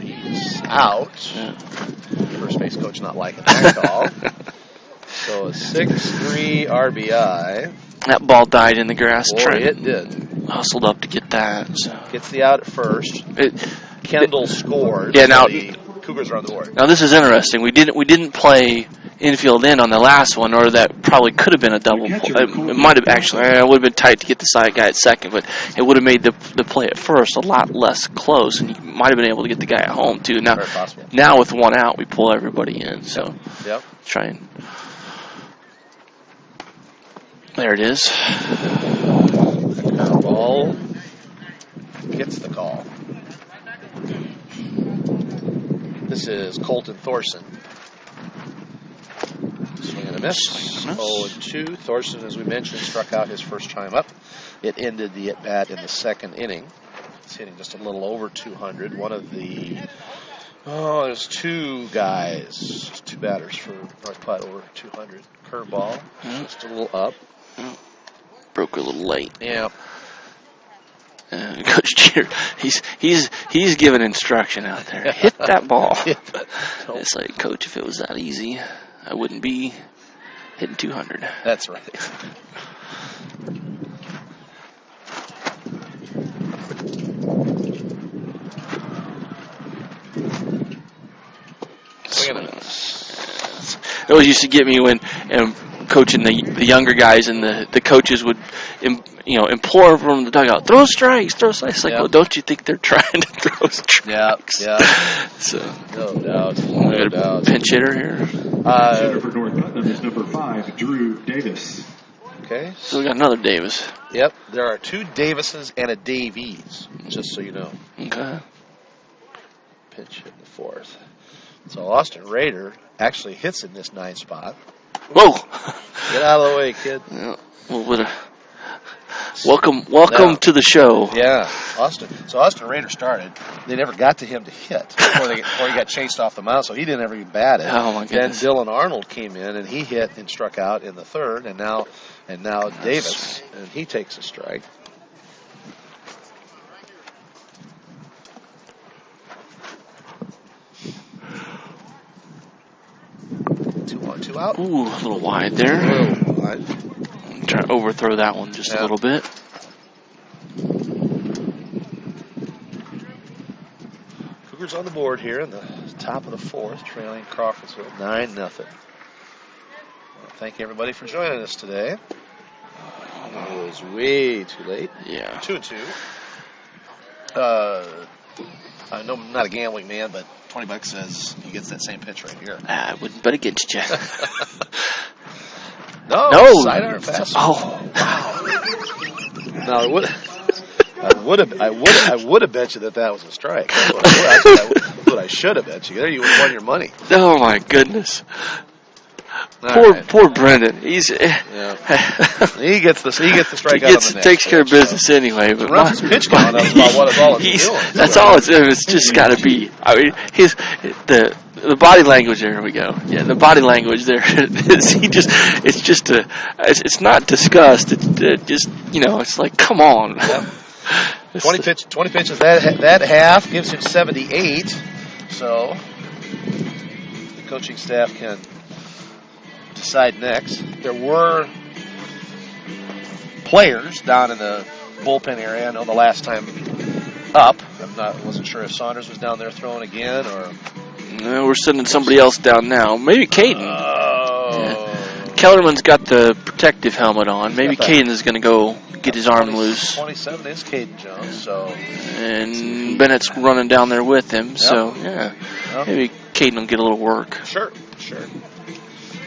C: He's out. Yeah. First base coach not liking that call. So a 6-3 RBI.
B: That ball died in the grass.
C: Boy, it did.
B: Hustled up to get that. So.
C: Gets the out at first. Kendall scores.
B: Yeah, now
C: the Cougars are on the board.
B: Now this is interesting. We didn't play infield in on the last one, or that probably could have been a double play. It might have actually. It would have been tight to get the side guy at second, but it would have made the play at first a lot less close, and you might have been able to get the guy at home too. Now with 1 out, we pull everybody in. So try and. There it is.
C: Ball gets the call. This is Colton Thorson. Swing and a miss. 0-2. Thorson, as we mentioned, struck out his first time up. It ended the at-bat in the 2nd inning. He's hitting just a little over 200. One of the... there's 2 guys, 2 batters for North Putt over 200. Curveball, just a little up.
B: Broke a little late.
C: Yeah.
B: Coach Jeter, he's giving instruction out there. Hit that ball. It's like, Coach, if it was that easy, I wouldn't be hitting 200.
C: That's right.
B: It always used to get me when coaching the younger guys, and the coaches would implore from the dugout, throw strikes. Like, well, don't you think they're trying to throw strikes?
C: Yeah.
B: So
C: no doubt.
B: We got a pinch hitter here.
D: Hitter for North Putnam is number 5, Drew Davis.
C: Okay.
B: So we got another Davis.
C: Yep. There are 2 Davises and a Davies, just so you know.
B: Okay.
C: Pinch hit in the 4th. So Austin Rader actually hits in this 9 spot.
B: Whoa!
C: Get out of the way, kid.
B: Yeah. Welcome to the show.
C: Yeah, Austin. So Austin Rader started. They never got to him to hit before he got chased off the mound, so he didn't ever even bat it.
B: Oh my goodness.
C: Then Dylan Arnold came in and he hit and struck out in the 3rd, and now Davis, and he takes a strike. Two out.
B: Ooh, a little wide there.
C: A little wide.
B: Try to overthrow that one just a little bit.
C: Cougars on the board here in the top of the 4th, trailing Crawfordsville 9-0. thank everybody for joining us today. It was way too late.
B: Yeah.
C: 2-2. I know I'm not a gambling man, but $20 says he gets that same pitch right here.
B: I wouldn't bet against you.
C: No. Sidearm fastball.
B: Oh.
C: Wow. No, I would have bet you that was a strike. That's what I should have bet you. There you won your money.
B: Oh my goodness. Poor Brendan. He's
C: he gets the strike out on the next
B: takes care of business anyway. But
C: runs his pitch count up about what all it's doing.
B: That's all it's doing. It's just got to be. I mean, the body language. There we go. Yeah, the body language there. It's not disgust. It's just it's like, come on.
C: Yep. 20 pitches. That half gives him 78. So the coaching staff can decide next. There were players down in the bullpen area. I know the last time up, wasn't sure if Saunders was down there throwing again or.
B: No, we're sending somebody else down now. Maybe Caden.
C: Oh.
B: Yeah. Kellerman's got the protective helmet on. Maybe Caden is going to go get his arm loose.
C: 27 is Caden Jones. So.
B: And Bennett's running down there with him. Yep. So yeah, maybe Caden will get a little work.
C: Sure.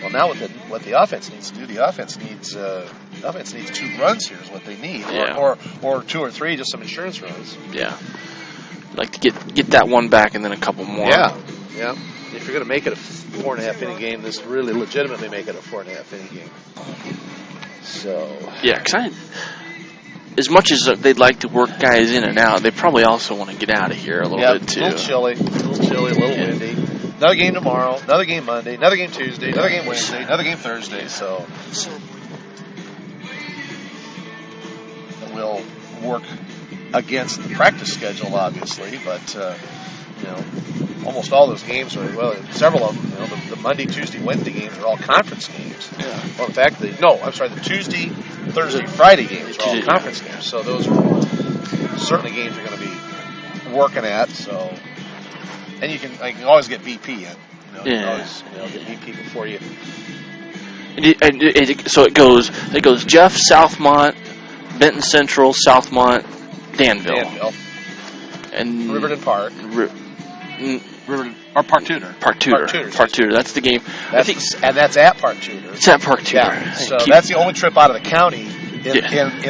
C: Well, now what the offense needs to do, the offense needs 2 runs here is what they need, or 2 or 3, just some insurance runs.
B: Yeah, like to get that one back and then a couple more.
C: Yeah. If you're going to make it a 4.5 inning game, this really legitimately make it a 4.5 inning game. So. Yeah,
B: because as much as they'd like to work guys in and out, they probably also want to get out of here a little bit too.
C: A little chilly, a little windy. Another game tomorrow, another game Monday, another game Tuesday, another game Wednesday, another game Thursday. So we'll work against the practice schedule, obviously, but almost all those games are several of them. The Monday, Tuesday, Wednesday games are all conference games.
B: Yeah.
C: Well, in fact, the Tuesday, Thursday, Friday games are all conference games. So those are certainly games you're going to be working at. So. And you can always get BP in. You can always get BP before you.
B: So it goes Jeff, Southmont, Benton Central, Southmont, Danville. And
C: Riverton Park. Riverton or Park Tudor.
B: Park Tudor. That's the game.
C: And that's at Park Tudor.
B: It's at Park Tudor.
C: Yeah. So that's the only trip out of the county in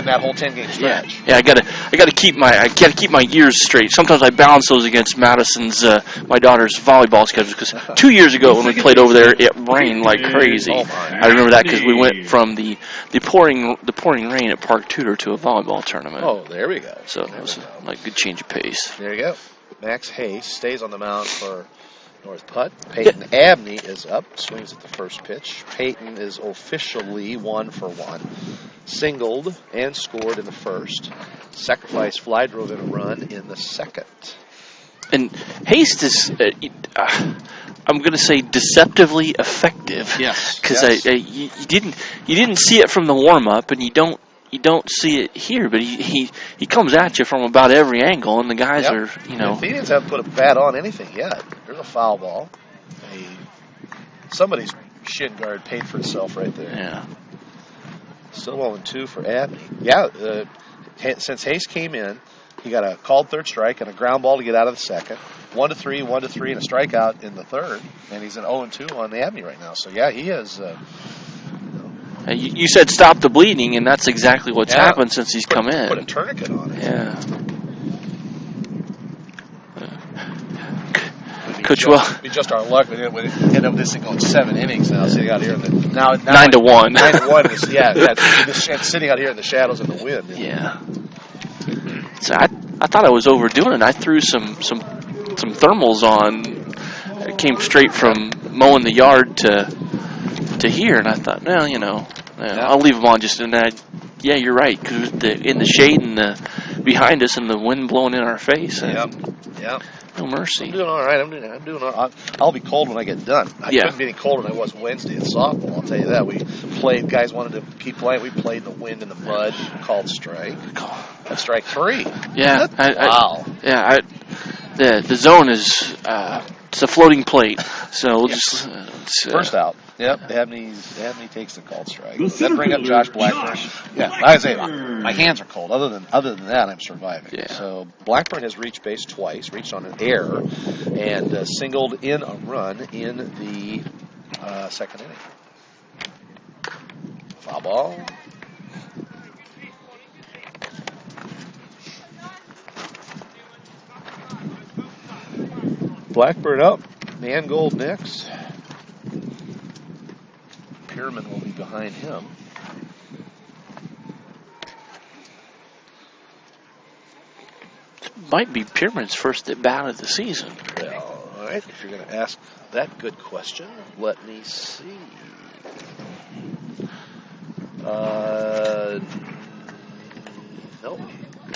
C: that whole 10-game stretch.
B: Yeah. I gotta keep my years straight. Sometimes I balance those against Madison's my daughter's volleyball schedule because 2 years ago when we played over there, it rained like crazy. I remember that because we went from the pouring rain at Park Tudor to a volleyball tournament.
C: Oh, there we go.
B: So it was like a good change of pace.
C: There you go. Max Hayes stays on the mound for North Putt. Peyton Abney is up, swings at the first pitch. Peyton is officially 1 for 1. Singled and scored in the first. Sacrifice fly drove in a run in the second.
B: And Hayes is, I'm going to say, deceptively effective.
C: Yes.
B: Because you didn't see it from the warm up, and you don't see it here, but he comes at you from about every angle, and the guys are,
C: The Athenians haven't put a bat on anything yet. There's a foul ball. Somebody's shin guard paid for itself right there.
B: Yeah.
C: Still 0-2 for Abney. Yeah, since Hayes came in, he got a called third strike and a ground ball to get out of the second. 1-3, and a strikeout in the third, and he's an 0-2 on the Abney right now. So he is.
B: You said stop the bleeding, and that's exactly what's happened since he's come in.
C: Put a tourniquet on it.
B: Yeah. Coach,
C: be just our luck. We end up this thing going 7 innings now. Sitting out here,
B: 9-1.
C: 9-1 is sitting out here in the shadows of the wind.
B: Yeah. So I thought I was overdoing it. I threw some thermals on. It came straight from mowing the yard to here, and I thought, I'll leave them on just in that. Yeah, you're right, because in the shade and behind us and the wind blowing in our face.
C: Yep.
B: No mercy.
C: I'm doing all right. I'm doing all right. I'll be cold when I get done. I couldn't be any colder than I was Wednesday at softball, I'll tell you that. We played, guys wanted to keep playing. We played in the wind and the mud, called strike. Strike 3.
B: Yeah.
C: Wow.
B: The zone is it's a floating plate. So we'll just
C: first out. Yep, Dabney takes the called strike. Then bring up Josh Blackburn. Yeah, I say my hands are cold. Other than that, I'm surviving.
B: Yeah.
C: So Blackburn has reached base twice, reached on an error, and singled in a run in the second inning. Foul ball. Blackburn up. Mangold next. Pierman will be behind him.
B: Might be Pierman's first at bat of the season.
C: Well, all right. If you're going to ask that good question, let me see. No.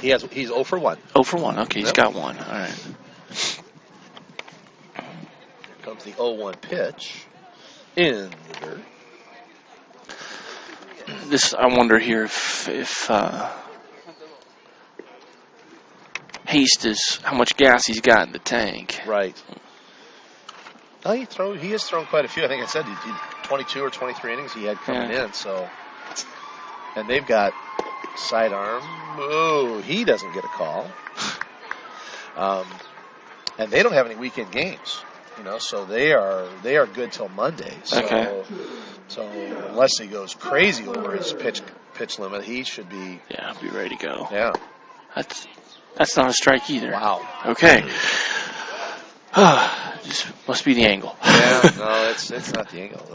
C: He's 0 for 1.
B: 0 for 1. Okay, he's got one. All right.
C: Here comes the 0-1 pitch in the dirt.
B: I wonder here if Haste is how much gas he's got in the tank.
C: Right. Oh, he has thrown quite a few. I think I said he 22 or 23 innings he had coming in. So, and they've got sidearm. Oh, he doesn't get a call. And they don't have any weekend games, so they are good till Monday. So,
B: okay.
C: So unless he goes crazy over his pitch limit, he should be.
B: Yeah, be ready to go.
C: Yeah.
B: That's not a strike either.
C: Wow.
B: Okay. Just must be the angle.
C: Yeah, no, it's not the angle.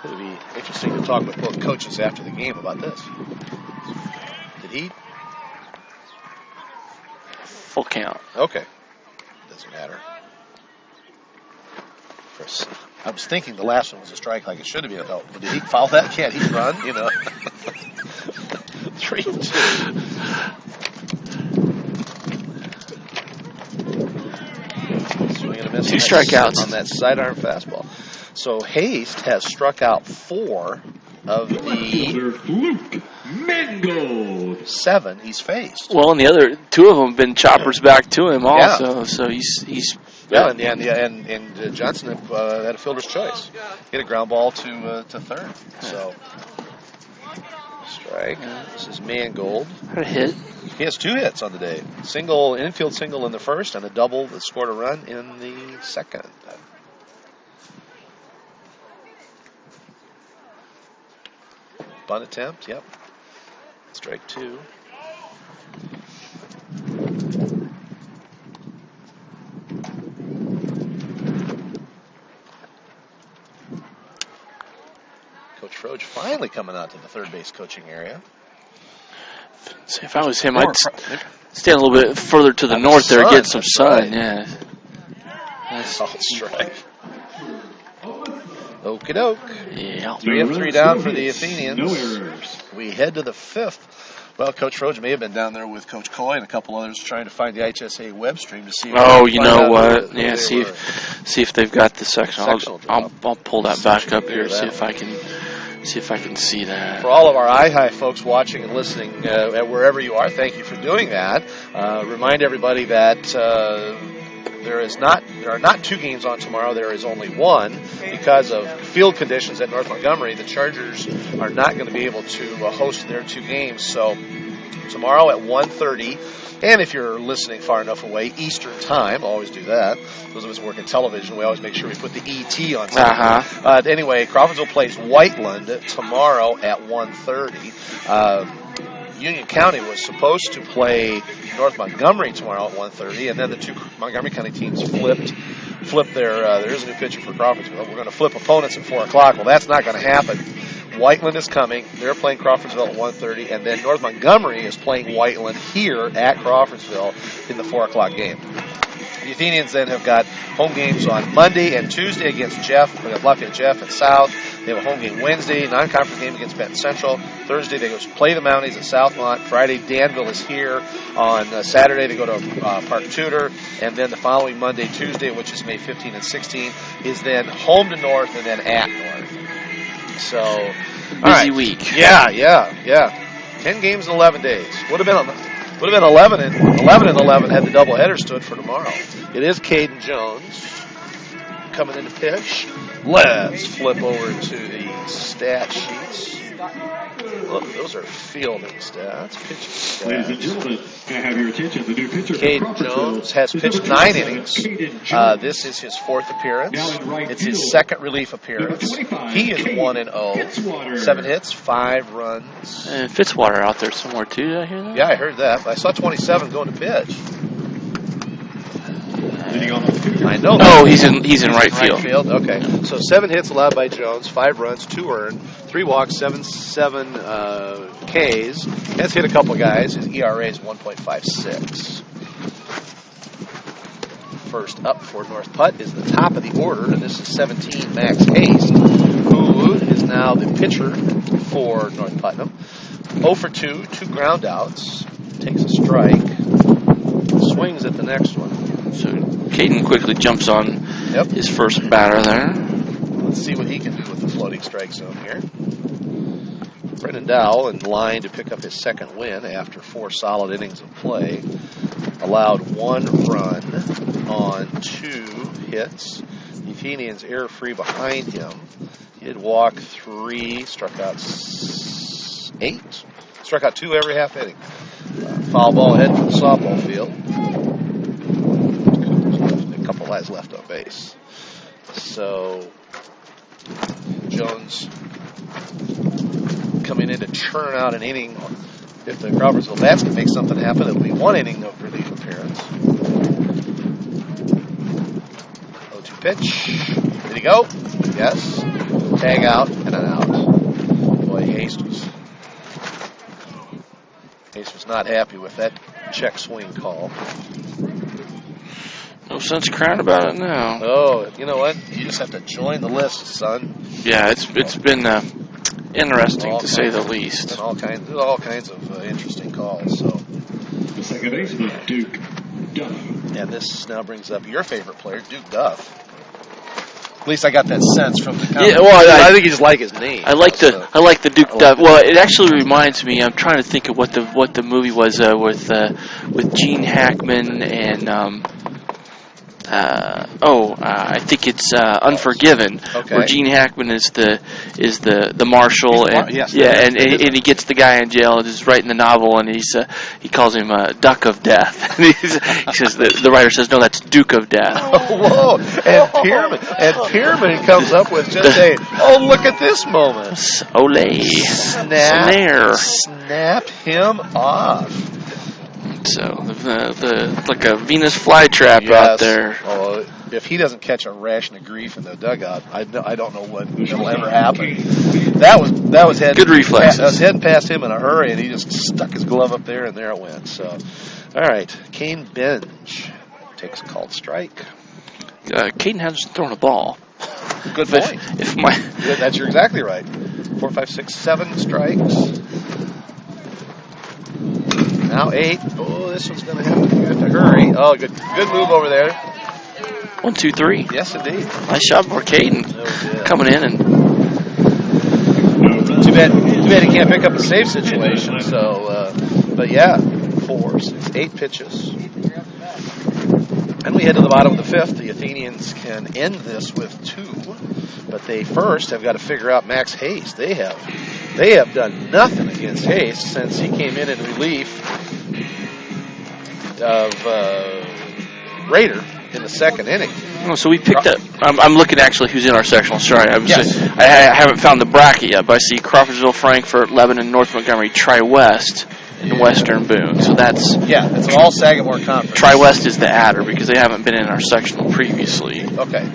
C: It'll be interesting to talk with both coaches after the game about this. Did he?
B: Full count.
C: Okay. Doesn't matter. I was thinking the last one was a strike like it should have been. No, but did he foul that? Can't he run? 3-2. Swing and a miss.
B: 2 strikeouts
C: on that sidearm fastball. So Haste has struck out 4 of the
D: Mangold
C: 7 he's faced.
B: Well, and the other 2 of them have been choppers back to him also. So he's.
C: Yeah, and Johnson had a fielder's choice. Hit a ground ball to third. So, strike. This is Mangold.
B: Had a hit.
C: He has 2 hits on the day. Infield single in the first, and a double that scored a run in the second. Bunt attempt, yep. Strike 2. Coach Froge finally coming out to the third base coaching area.
B: See, if I was him, I'd stand a little bit further to the north there, get some sun. Right. Yeah.
C: Solid strike. Okie doke.
B: Yeah.
C: 3 of 3 down for the Athenians. We head to the 5th. Well, Coach Froge may have been down there with Coach Coy and a couple others trying to find the HSA web stream to see.
B: Oh, you know what? Yeah, see if they've got the sectional. I'll pull that back up here. See if I can see that.
C: For all of our iHigh folks watching and listening at wherever you are, thank you for doing that. Remind everybody that there are not 2 games on tomorrow. There is only 1 because of field conditions at North Montgomery. The Chargers are not going to be able to host their 2 games. So tomorrow at 1:30. And if you're listening far enough away, Eastern Time, always do that. Those of us who work in television, we always make sure we put the ET on something. Anyway, Crawfordsville plays Whiteland tomorrow at 1:30. Union County was supposed to play North Montgomery tomorrow at 1:30, and then the 2 Montgomery County teams flipped their. There is a new pitcher for Crawfordsville. We're going to flip opponents at 4 o'clock. Well, that's not going to happen. Whiteland is coming. They're playing Crawfordsville at 1:30, and then North Montgomery is playing Whiteland here at Crawfordsville in the 4 o'clock game. The Athenians then have got home games on Monday and Tuesday against Jeff. We got Lafayette Jeff and South. They have a home game Wednesday, non-conference game against Benton Central. Thursday they go play the Mounties at Southmont. Friday Danville is here. On Saturday they go to Park Tudor, and then the following Monday, Tuesday, which is May 15 and 16, is then home to North and then at North. So
B: busy week.
C: Yeah. 10 games in 11 days. Would have been 11 and 11 had the doubleheader stood for tomorrow. It is Caden Jones coming in to pitch. Let's flip over to the stat sheets. Look, those are fielding stats, pitching
D: Ladies and
C: stats.
D: gentlemen, can I have your attention? The new pitcher
C: Caden
D: from Crawfordsville
C: Jones has
D: is
C: pitched
D: number
C: 9
D: 27,
C: innings.
D: Caden Jones.
C: This is his 4th appearance.
D: Now in right
C: It's his
D: field,
C: 2nd relief appearance.
D: number 25,
C: He is
D: Caden
C: 1-0.
D: Fitzwater.
C: 7 hits, 5 runs.
B: And Fitzwater out there somewhere too. Did I hear that?
C: Yeah, I heard that. I saw 27 going to pitch.
D: Leading on the Cougars.
C: I know.
B: Oh, he's in right field.
C: Okay. So 7 hits allowed by Jones, 5 runs, 2 earned, 3 walks, 7 Ks. Has hit a couple guys. His ERA is 1.56. First up for North Putt is the top of the order, and this is 17, Max Hayes, who is now the pitcher for North Putnam. 0 for 2, 2 ground outs, takes a strike, swings at the next one.
B: So Caden quickly jumps on
C: Yep.
B: his first batter there.
C: Let's see what he can do with the floating strike zone here. Brendan Dowell in line to pick up his 2nd win after 4 solid innings of play. Allowed 1 run on 2 hits. The Athenians error-free behind him. He did walk 3, struck out 8. Struck out 2 every half inning. Foul ball ahead from the softball field. A couple guys left on base. So Jones coming in to churn out an inning. If the Crawfordsville bats can make something happen, it'll be 1 inning of relief appearance. 0-2 pitch. Did he go? Yes. Tag out and an out. Boy, Hayes was not happy with that check swing call.
B: No sense crying about it now.
C: Oh, you know what? You just have to join the list, son.
B: Yeah, it's been interesting
C: All
B: to say the
C: kinds-
B: least.
C: And all kinds of interesting calls. So,
D: The second baseman, Duke Duff.
C: and this now brings up your favorite player, Duke Duff. At least I got that sense from the comment.
B: Yeah, well,
C: I think you just like his name.
B: I like the Duke
C: I like
B: Duff.
C: the
B: Well,
C: Duke
B: it actually reminds me. I'm trying to think of what the movie was with Gene Hackman and I think it's Unforgiven,
C: Okay.
B: where Gene Hackman is the marshal, and
C: yes,
B: and he gets the guy in jail and is writing the novel, and he calls him Duck of Death. And he says the writer says, no, that's Duke of Death.
C: Whoa! And Pierman comes up with just a look at this moment.
B: Olay.
C: Snap him off.
B: So like a Venus flytrap out there.
C: Oh, if he doesn't catch a ration of grief in the dugout, I don't know what will ever happen. That was heading,
B: Good reflexes.
C: I was heading past him in a hurry, and he just stuck his glove up there, and there it went. So, all right, Kane Benj takes a called strike.
B: Caden hasn't thrown a ball.
C: Good point.
B: If
C: You're exactly right. 4, 5, 6, 7 strikes. Now 8. Oh, this one's going to have to hurry. Oh, good move over there.
B: 1, 2, 3.
C: Yes, indeed.
B: Nice job for Caden coming in and.
C: Too bad he can't pick up a save situation. So, but yeah, 4, 6, 8 pitches. And we head to the bottom of the 5th. The Athenians can end this with 2, but they first have got to figure out Max Hayes. They have done nothing against Hayes since he came in relief of Raider in the 2nd inning.
B: Oh, so we picked up. I'm looking actually who's in our sectional. Sorry,
C: Yes.
B: I haven't found the bracket yet, but I see Crawfordsville, Frankfort, Lebanon, North Montgomery, Tri-West, and Western Boone. So that's
C: it's an all Sagamore conference.
B: Tri-West is the adder because they haven't been in our sectional previously.
C: Okay.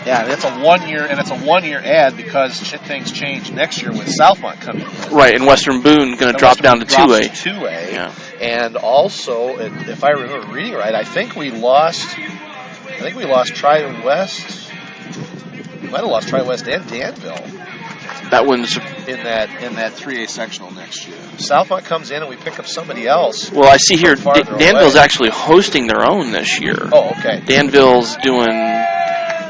C: Yeah, and it's a 1-year ad because things change next year with Southmont coming in.
B: Right, and Western Boone going to drop down to 2A.
C: 2A.
B: Yeah.
C: And also, if I remember reading right, I think we lost Tri-West. We might have lost Tri-West and Danville
B: That one's.
C: in that 3A sectional next year. Southmont comes in and we pick up somebody else.
B: Well, I see here
C: Farther
B: Danville's
C: away.
B: actually hosting their own this year.
C: Oh, okay.
B: Danville's doing.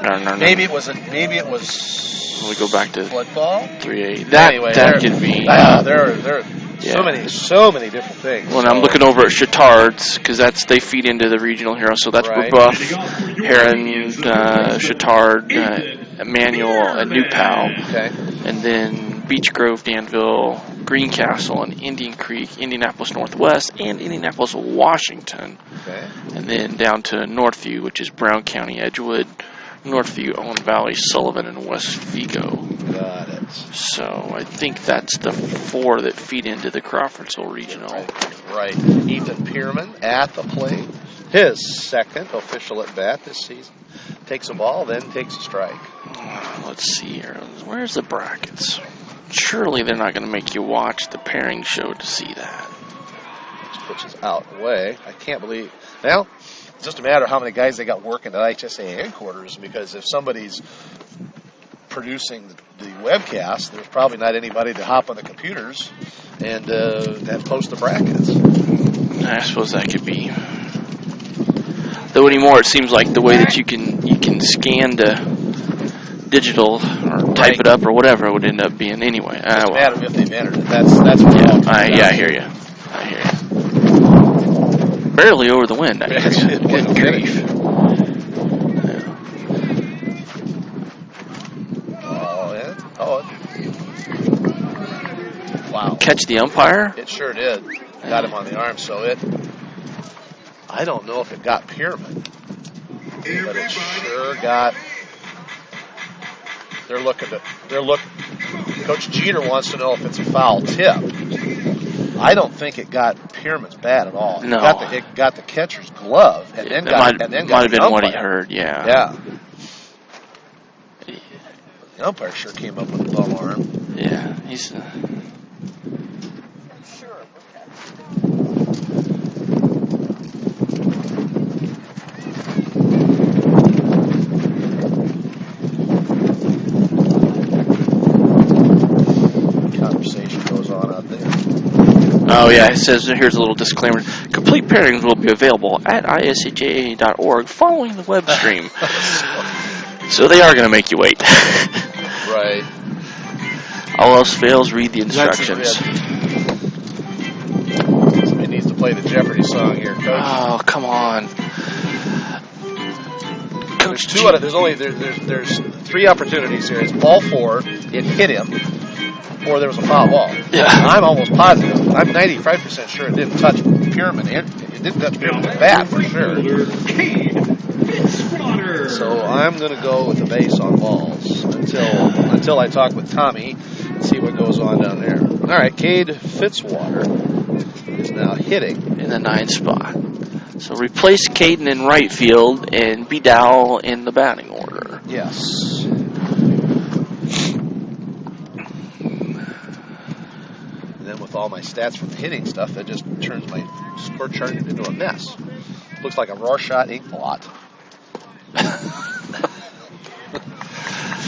B: No.
C: Maybe it was.
B: Let me go back to
C: football.
B: 3A.
C: Anyway,
B: that could be.
C: They're
B: Yeah.
C: So mmany different things.
B: Well, I'm looking over at Chitards because they feed into the regional hero. So that's
C: Right.
B: Rebuff, Heron, Chitard, Emmanuel, and New Pal.
C: Okay.
B: And then Beech Grove, Danville, Greencastle, and Indian Creek, Indianapolis Northwest, and Indianapolis, Washington.
C: Okay.
B: And then down to Northview, which is Brown County, Edgewood, Northview, Owen Valley, Sullivan, and West Vigo.
C: Got it.
B: So I think that's the 4 that feed into the Crawfordsville Regional.
C: Right. Ethan Pierman at the plate. His second official at bat this season. Takes a ball, then takes a strike.
B: Let's see here. Where's the brackets? Surely they're not going to make you watch the pairing show to see that.
C: Which is out of the way. I can't believe. Well, it's just a matter of how many guys they got working at IHSA headquarters, because if somebody's producing the webcast, there's probably not anybody to hop on the computers and post the brackets.
B: I suppose that could be. Though anymore, it seems like the way that you can scan the digital or type it up or whatever it would end up being anyway.
C: It doesn't matter if they've entered it. That's what
B: I hear you. Barely over the wind, I guess. Good grief.
C: Wow.
B: Catch the umpire?
C: It sure did. Got him on the arm, so I don't know if it got Pierman, but it sure got. They're looking. Coach Jeter wants to know if it's a foul tip. I don't think it got Pierman's bat at all.
B: No.
C: It got the catcher's glove, and then got
B: might have
C: the
B: been what he
C: umpire.
B: heard. Yeah.
C: Yeah. The umpire sure came up with a bum arm.
B: Yeah, he's.
C: Conversation goes on out there.
B: Oh yeah, it says here's a little disclaimer. Complete pairings will be available at iscja.org following the web stream. So they are going to make you wait.
C: Right.
B: All else fails, read the instructions.
C: Somebody needs to play the Jeopardy song here, Coach.
B: Oh, come on. Coach,
C: there's 3 opportunities here. It's ball 4, it hit him, or there was a foul ball.
B: Yeah.
C: I'm almost positive. I'm 95% sure it didn't touch Pierman. It didn't touch Pierman's bat for sure. So I'm going to go with the base on balls until I talk with Tommy and see what goes on down there. All right, Cade Fitzwater is now hitting
B: in the 9th spot. So replace Caden in right field and Bedell in the batting order.
C: Yes. And then with all my stats from the hitting stuff, that just turns my score chart into a mess. Looks like a Rorschach ink blot.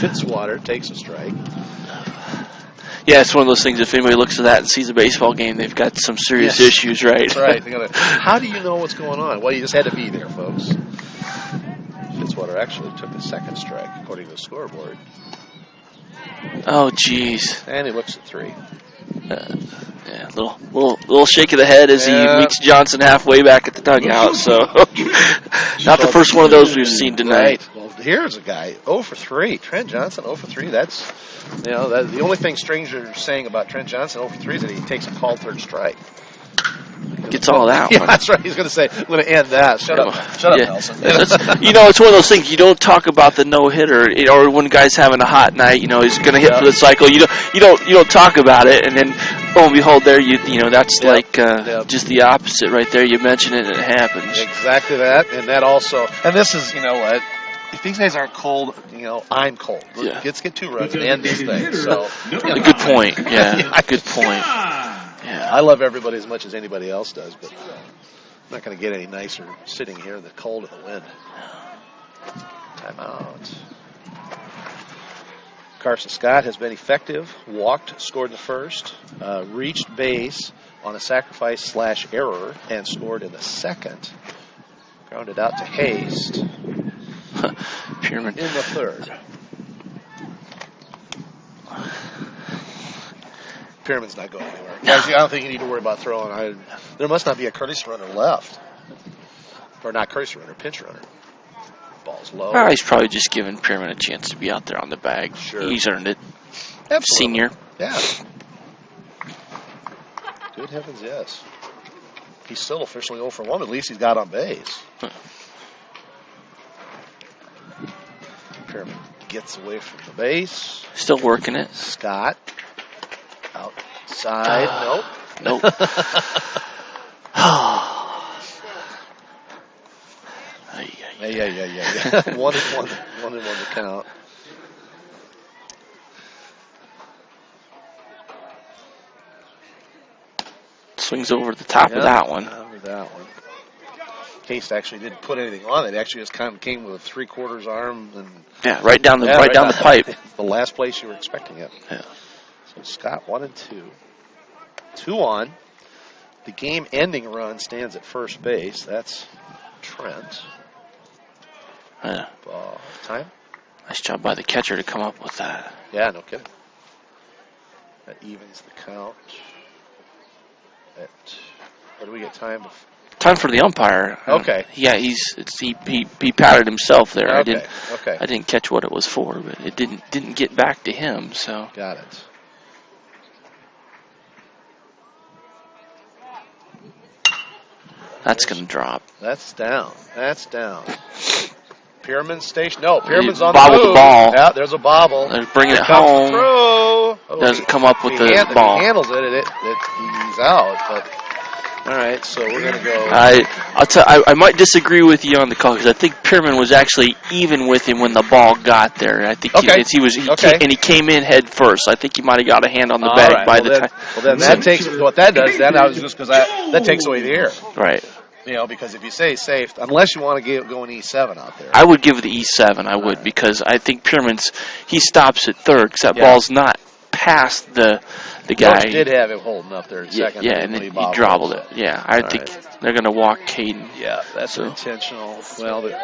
C: Fitzwater takes a strike.
B: Yeah, it's one of those things, if anybody looks at that and sees a baseball game, they've got some serious issues, right?
C: That's right. How do you know what's going on? Well, you just had to be there, folks. Fitzwater actually took a second strike, according to the scoreboard.
B: Oh, jeez.
C: And he looks at 3.
B: Yeah, little shake of the head as he meets Johnson halfway back at the dugout. So, not the first one of those we've seen tonight.
C: Right. Well, here's a guy 0 for 3. Trent Johnson 0 for 3. That's the only thing Stranger's saying about Trent Johnson 0 for 3 is that he takes a called third strike.
B: Gets all that.
C: Yeah, that's right. He's going to say, "I'm going to end that." Shut up, Nelson.
B: It's one of those things. You don't talk about the no hitter, or when a guy's having a hot night. He's going to hit for the cycle. You don't talk about it, and then lo and behold, there that's just the opposite right there. You mention it, and it happens.
C: Exactly that, and that also. And this is, what. If these guys aren't cold, I'm cold.
B: Yeah.
C: Let's get 2 runs and end these things. So,
B: good point. Yeah, good point.
C: Yeah, I love everybody as much as anybody else does, but I'm not going to get any nicer sitting here in the cold of the wind. Timeout. Carson Scott has been effective, walked, scored in the first, reached base on a sacrifice/error, and scored in the second. Grounded out to Haste.
B: Pierman
C: in the third. Pyramid's not going anywhere. Guys, I don't think you need to worry about throwing. There must not be a courtesy runner left. Or not courtesy runner, pinch runner. Ball's low.
B: Oh, he's probably just giving Pyramid a chance to be out there on the bag.
C: Sure.
B: He's earned it.
C: Absolutely.
B: Senior.
C: Yeah. Good heavens, yes. He's still officially 0 for 1. At least he's got on base. Pyramid gets away from the base.
B: Still working it.
C: Scott. Outside. Nope. Yeah. 1-1. 1-1 to count.
B: Swings over the top of that one.
C: Case actually didn't put anything on it. Actually just kind of came with a 3/4 arm and
B: right down the pipe.
C: The last place you were expecting it.
B: Yeah.
C: So Scott 1-2. 2 on. The game-ending run stands at first base. That's Trent.
B: Yeah.
C: Ball time.
B: Nice job by the catcher to come up with that.
C: Yeah, no kidding. That evens the count. What do we get time?
B: Time for the umpire.
C: Okay.
B: Yeah, he patted himself there.
C: Okay.
B: I didn't catch what it was for, but it didn't get back to him. So
C: got it.
B: that's gonna drop.
C: That's down. Pyramid station. No, Pyramid's on the
B: bobbled
C: move.
B: the ball.
C: Yeah, there's a bobble.
B: They're bringing it home.
C: Throw.
B: Doesn't come up with the ball.
C: If he handles it, he's out. But all right, so we're gonna go.
B: I might disagree with you on the call because I think Pyramid was actually even with him when the ball got there. I think he came in head first. I think he might have got a hand on the bag by the time.
C: Well, then that takes what that does. Then I was just because that takes away the air.
B: Right.
C: Because if you say safe, unless you want to go an E7 out there.
B: I would give it the E7. I would because I think Pyramid's he stops at third because that ball's not past the guy.
C: Coach did have him holding up there in second.
B: Yeah, and then he drobbled it. Yeah, I think they're going to walk Caden.
C: Yeah, that's intentional. Well, the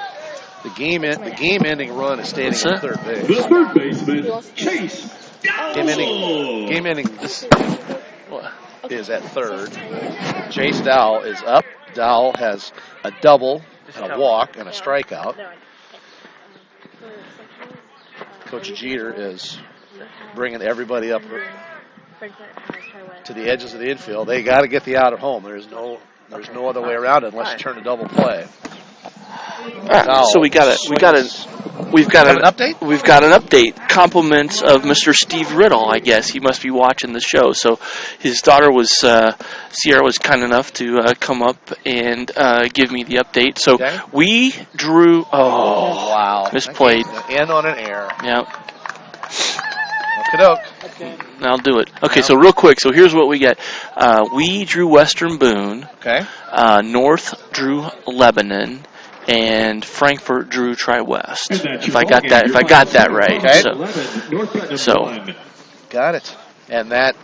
C: game-ending run is standing at third base.
D: The third baseman, Chase.
C: Game-ending is at third. Chase Dowell is up. Dowell has a double, a walk, and a strikeout. Coach Jeter is bringing everybody up to the edges of the infield. They got to get the out at home. There's no other way around it unless you turn a double play.
B: So we've got an
C: update.
B: We've got an update. Compliments of Mr. Steve Riddle. I guess he must be watching the show. So his daughter Sierra was kind enough to come up and give me the update. So we drew. Oh wow! Misplayed.
C: And on an error.
B: Yep.
C: Okay.
B: I'll do it. Okay, so real quick. So here's what we get. We drew Western Boone.
C: Okay.
B: North drew Lebanon. And Frankfurt drew Tri-West. If I got that right.
C: Okay.
B: So
C: got it. And that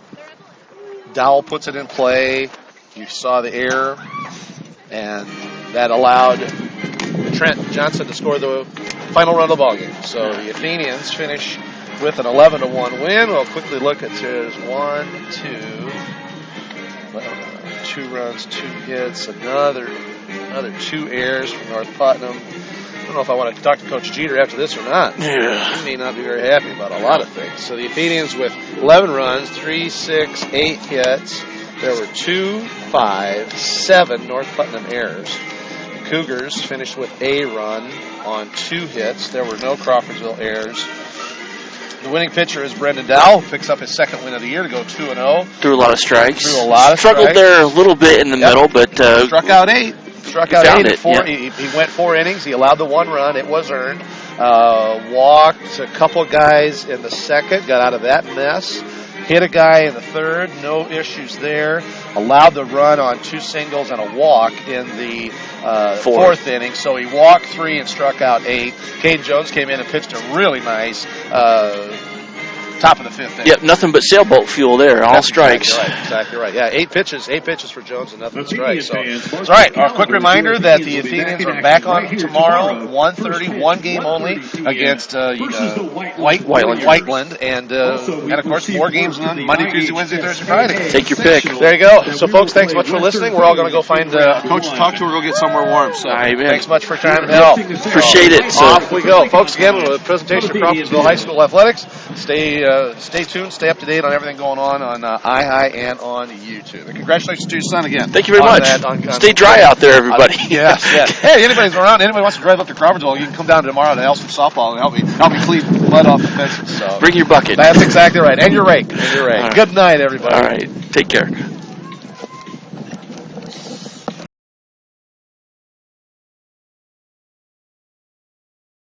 C: Dowell puts it in play. You saw the error, and that allowed Trent Johnson to score the final run of the ballgame. So the Athenians finish with an 11-1 win. We'll quickly look at there's 2 runs, 2 hits, another 2 errors from North Putnam. I don't know if I want to talk to Coach Jeter after this or not.
B: Yeah.
C: He may not be very happy about a lot of things. So the Athenians with 11 runs, 3, 6, 8 hits. There were 2, 5, 7 North Putnam errors. The Cougars finished with a run on 2 hits. There were no Crawfordsville errors. The winning pitcher is Brendan Dowell, who picks up his second win of the year to go 2-0.
B: Threw a lot of strikes.
C: Struggled
B: there a little bit in the middle, but
C: struck out 8. Struck out 8
B: it,
C: four. He went 4 innings. He allowed the 1 run. It was earned. Walked a couple guys in the second. Got out of that mess. Hit a guy in the third. No issues there. Allowed the run on 2 singles and a walk in the fourth inning. So he walked 3 and struck out 8. Caden Jones came in and pitched a really nice top of the 5th inning.
B: Yep, nothing but sailboat fuel there. All strikes.
C: Exactly right. Yeah, 8 pitches for Jones and nothing but strikes. So that's right. A quick reminder that the Athenians are back on tomorrow, 1:30, one game only against Whiteland, and of course 4 games on Monday, Tuesday, Wednesday, Thursday, Friday.
B: Take your pick.
C: There you go. So folks, thanks much for listening. We're all going to go find a coach to talk to, or go get somewhere warm. So thanks much for trying to help.
B: Appreciate it. So
C: off we go, folks. Again, with a presentation of Crawfordsville High School athletics. Stay tuned. Stay up to date on everything going on iHigh and on YouTube. And congratulations to your son again.
B: Thank you very much. Stay dry out there, everybody.
C: Yes. Hey, anybody's around. Anybody wants to drive up to Crawfordsville, you can come down tomorrow to Elson softball and help me clean mud off the fences. So
B: bring your bucket.
C: That's exactly right, and your rake.
B: Right.
C: Good night, everybody.
B: All right. Take care.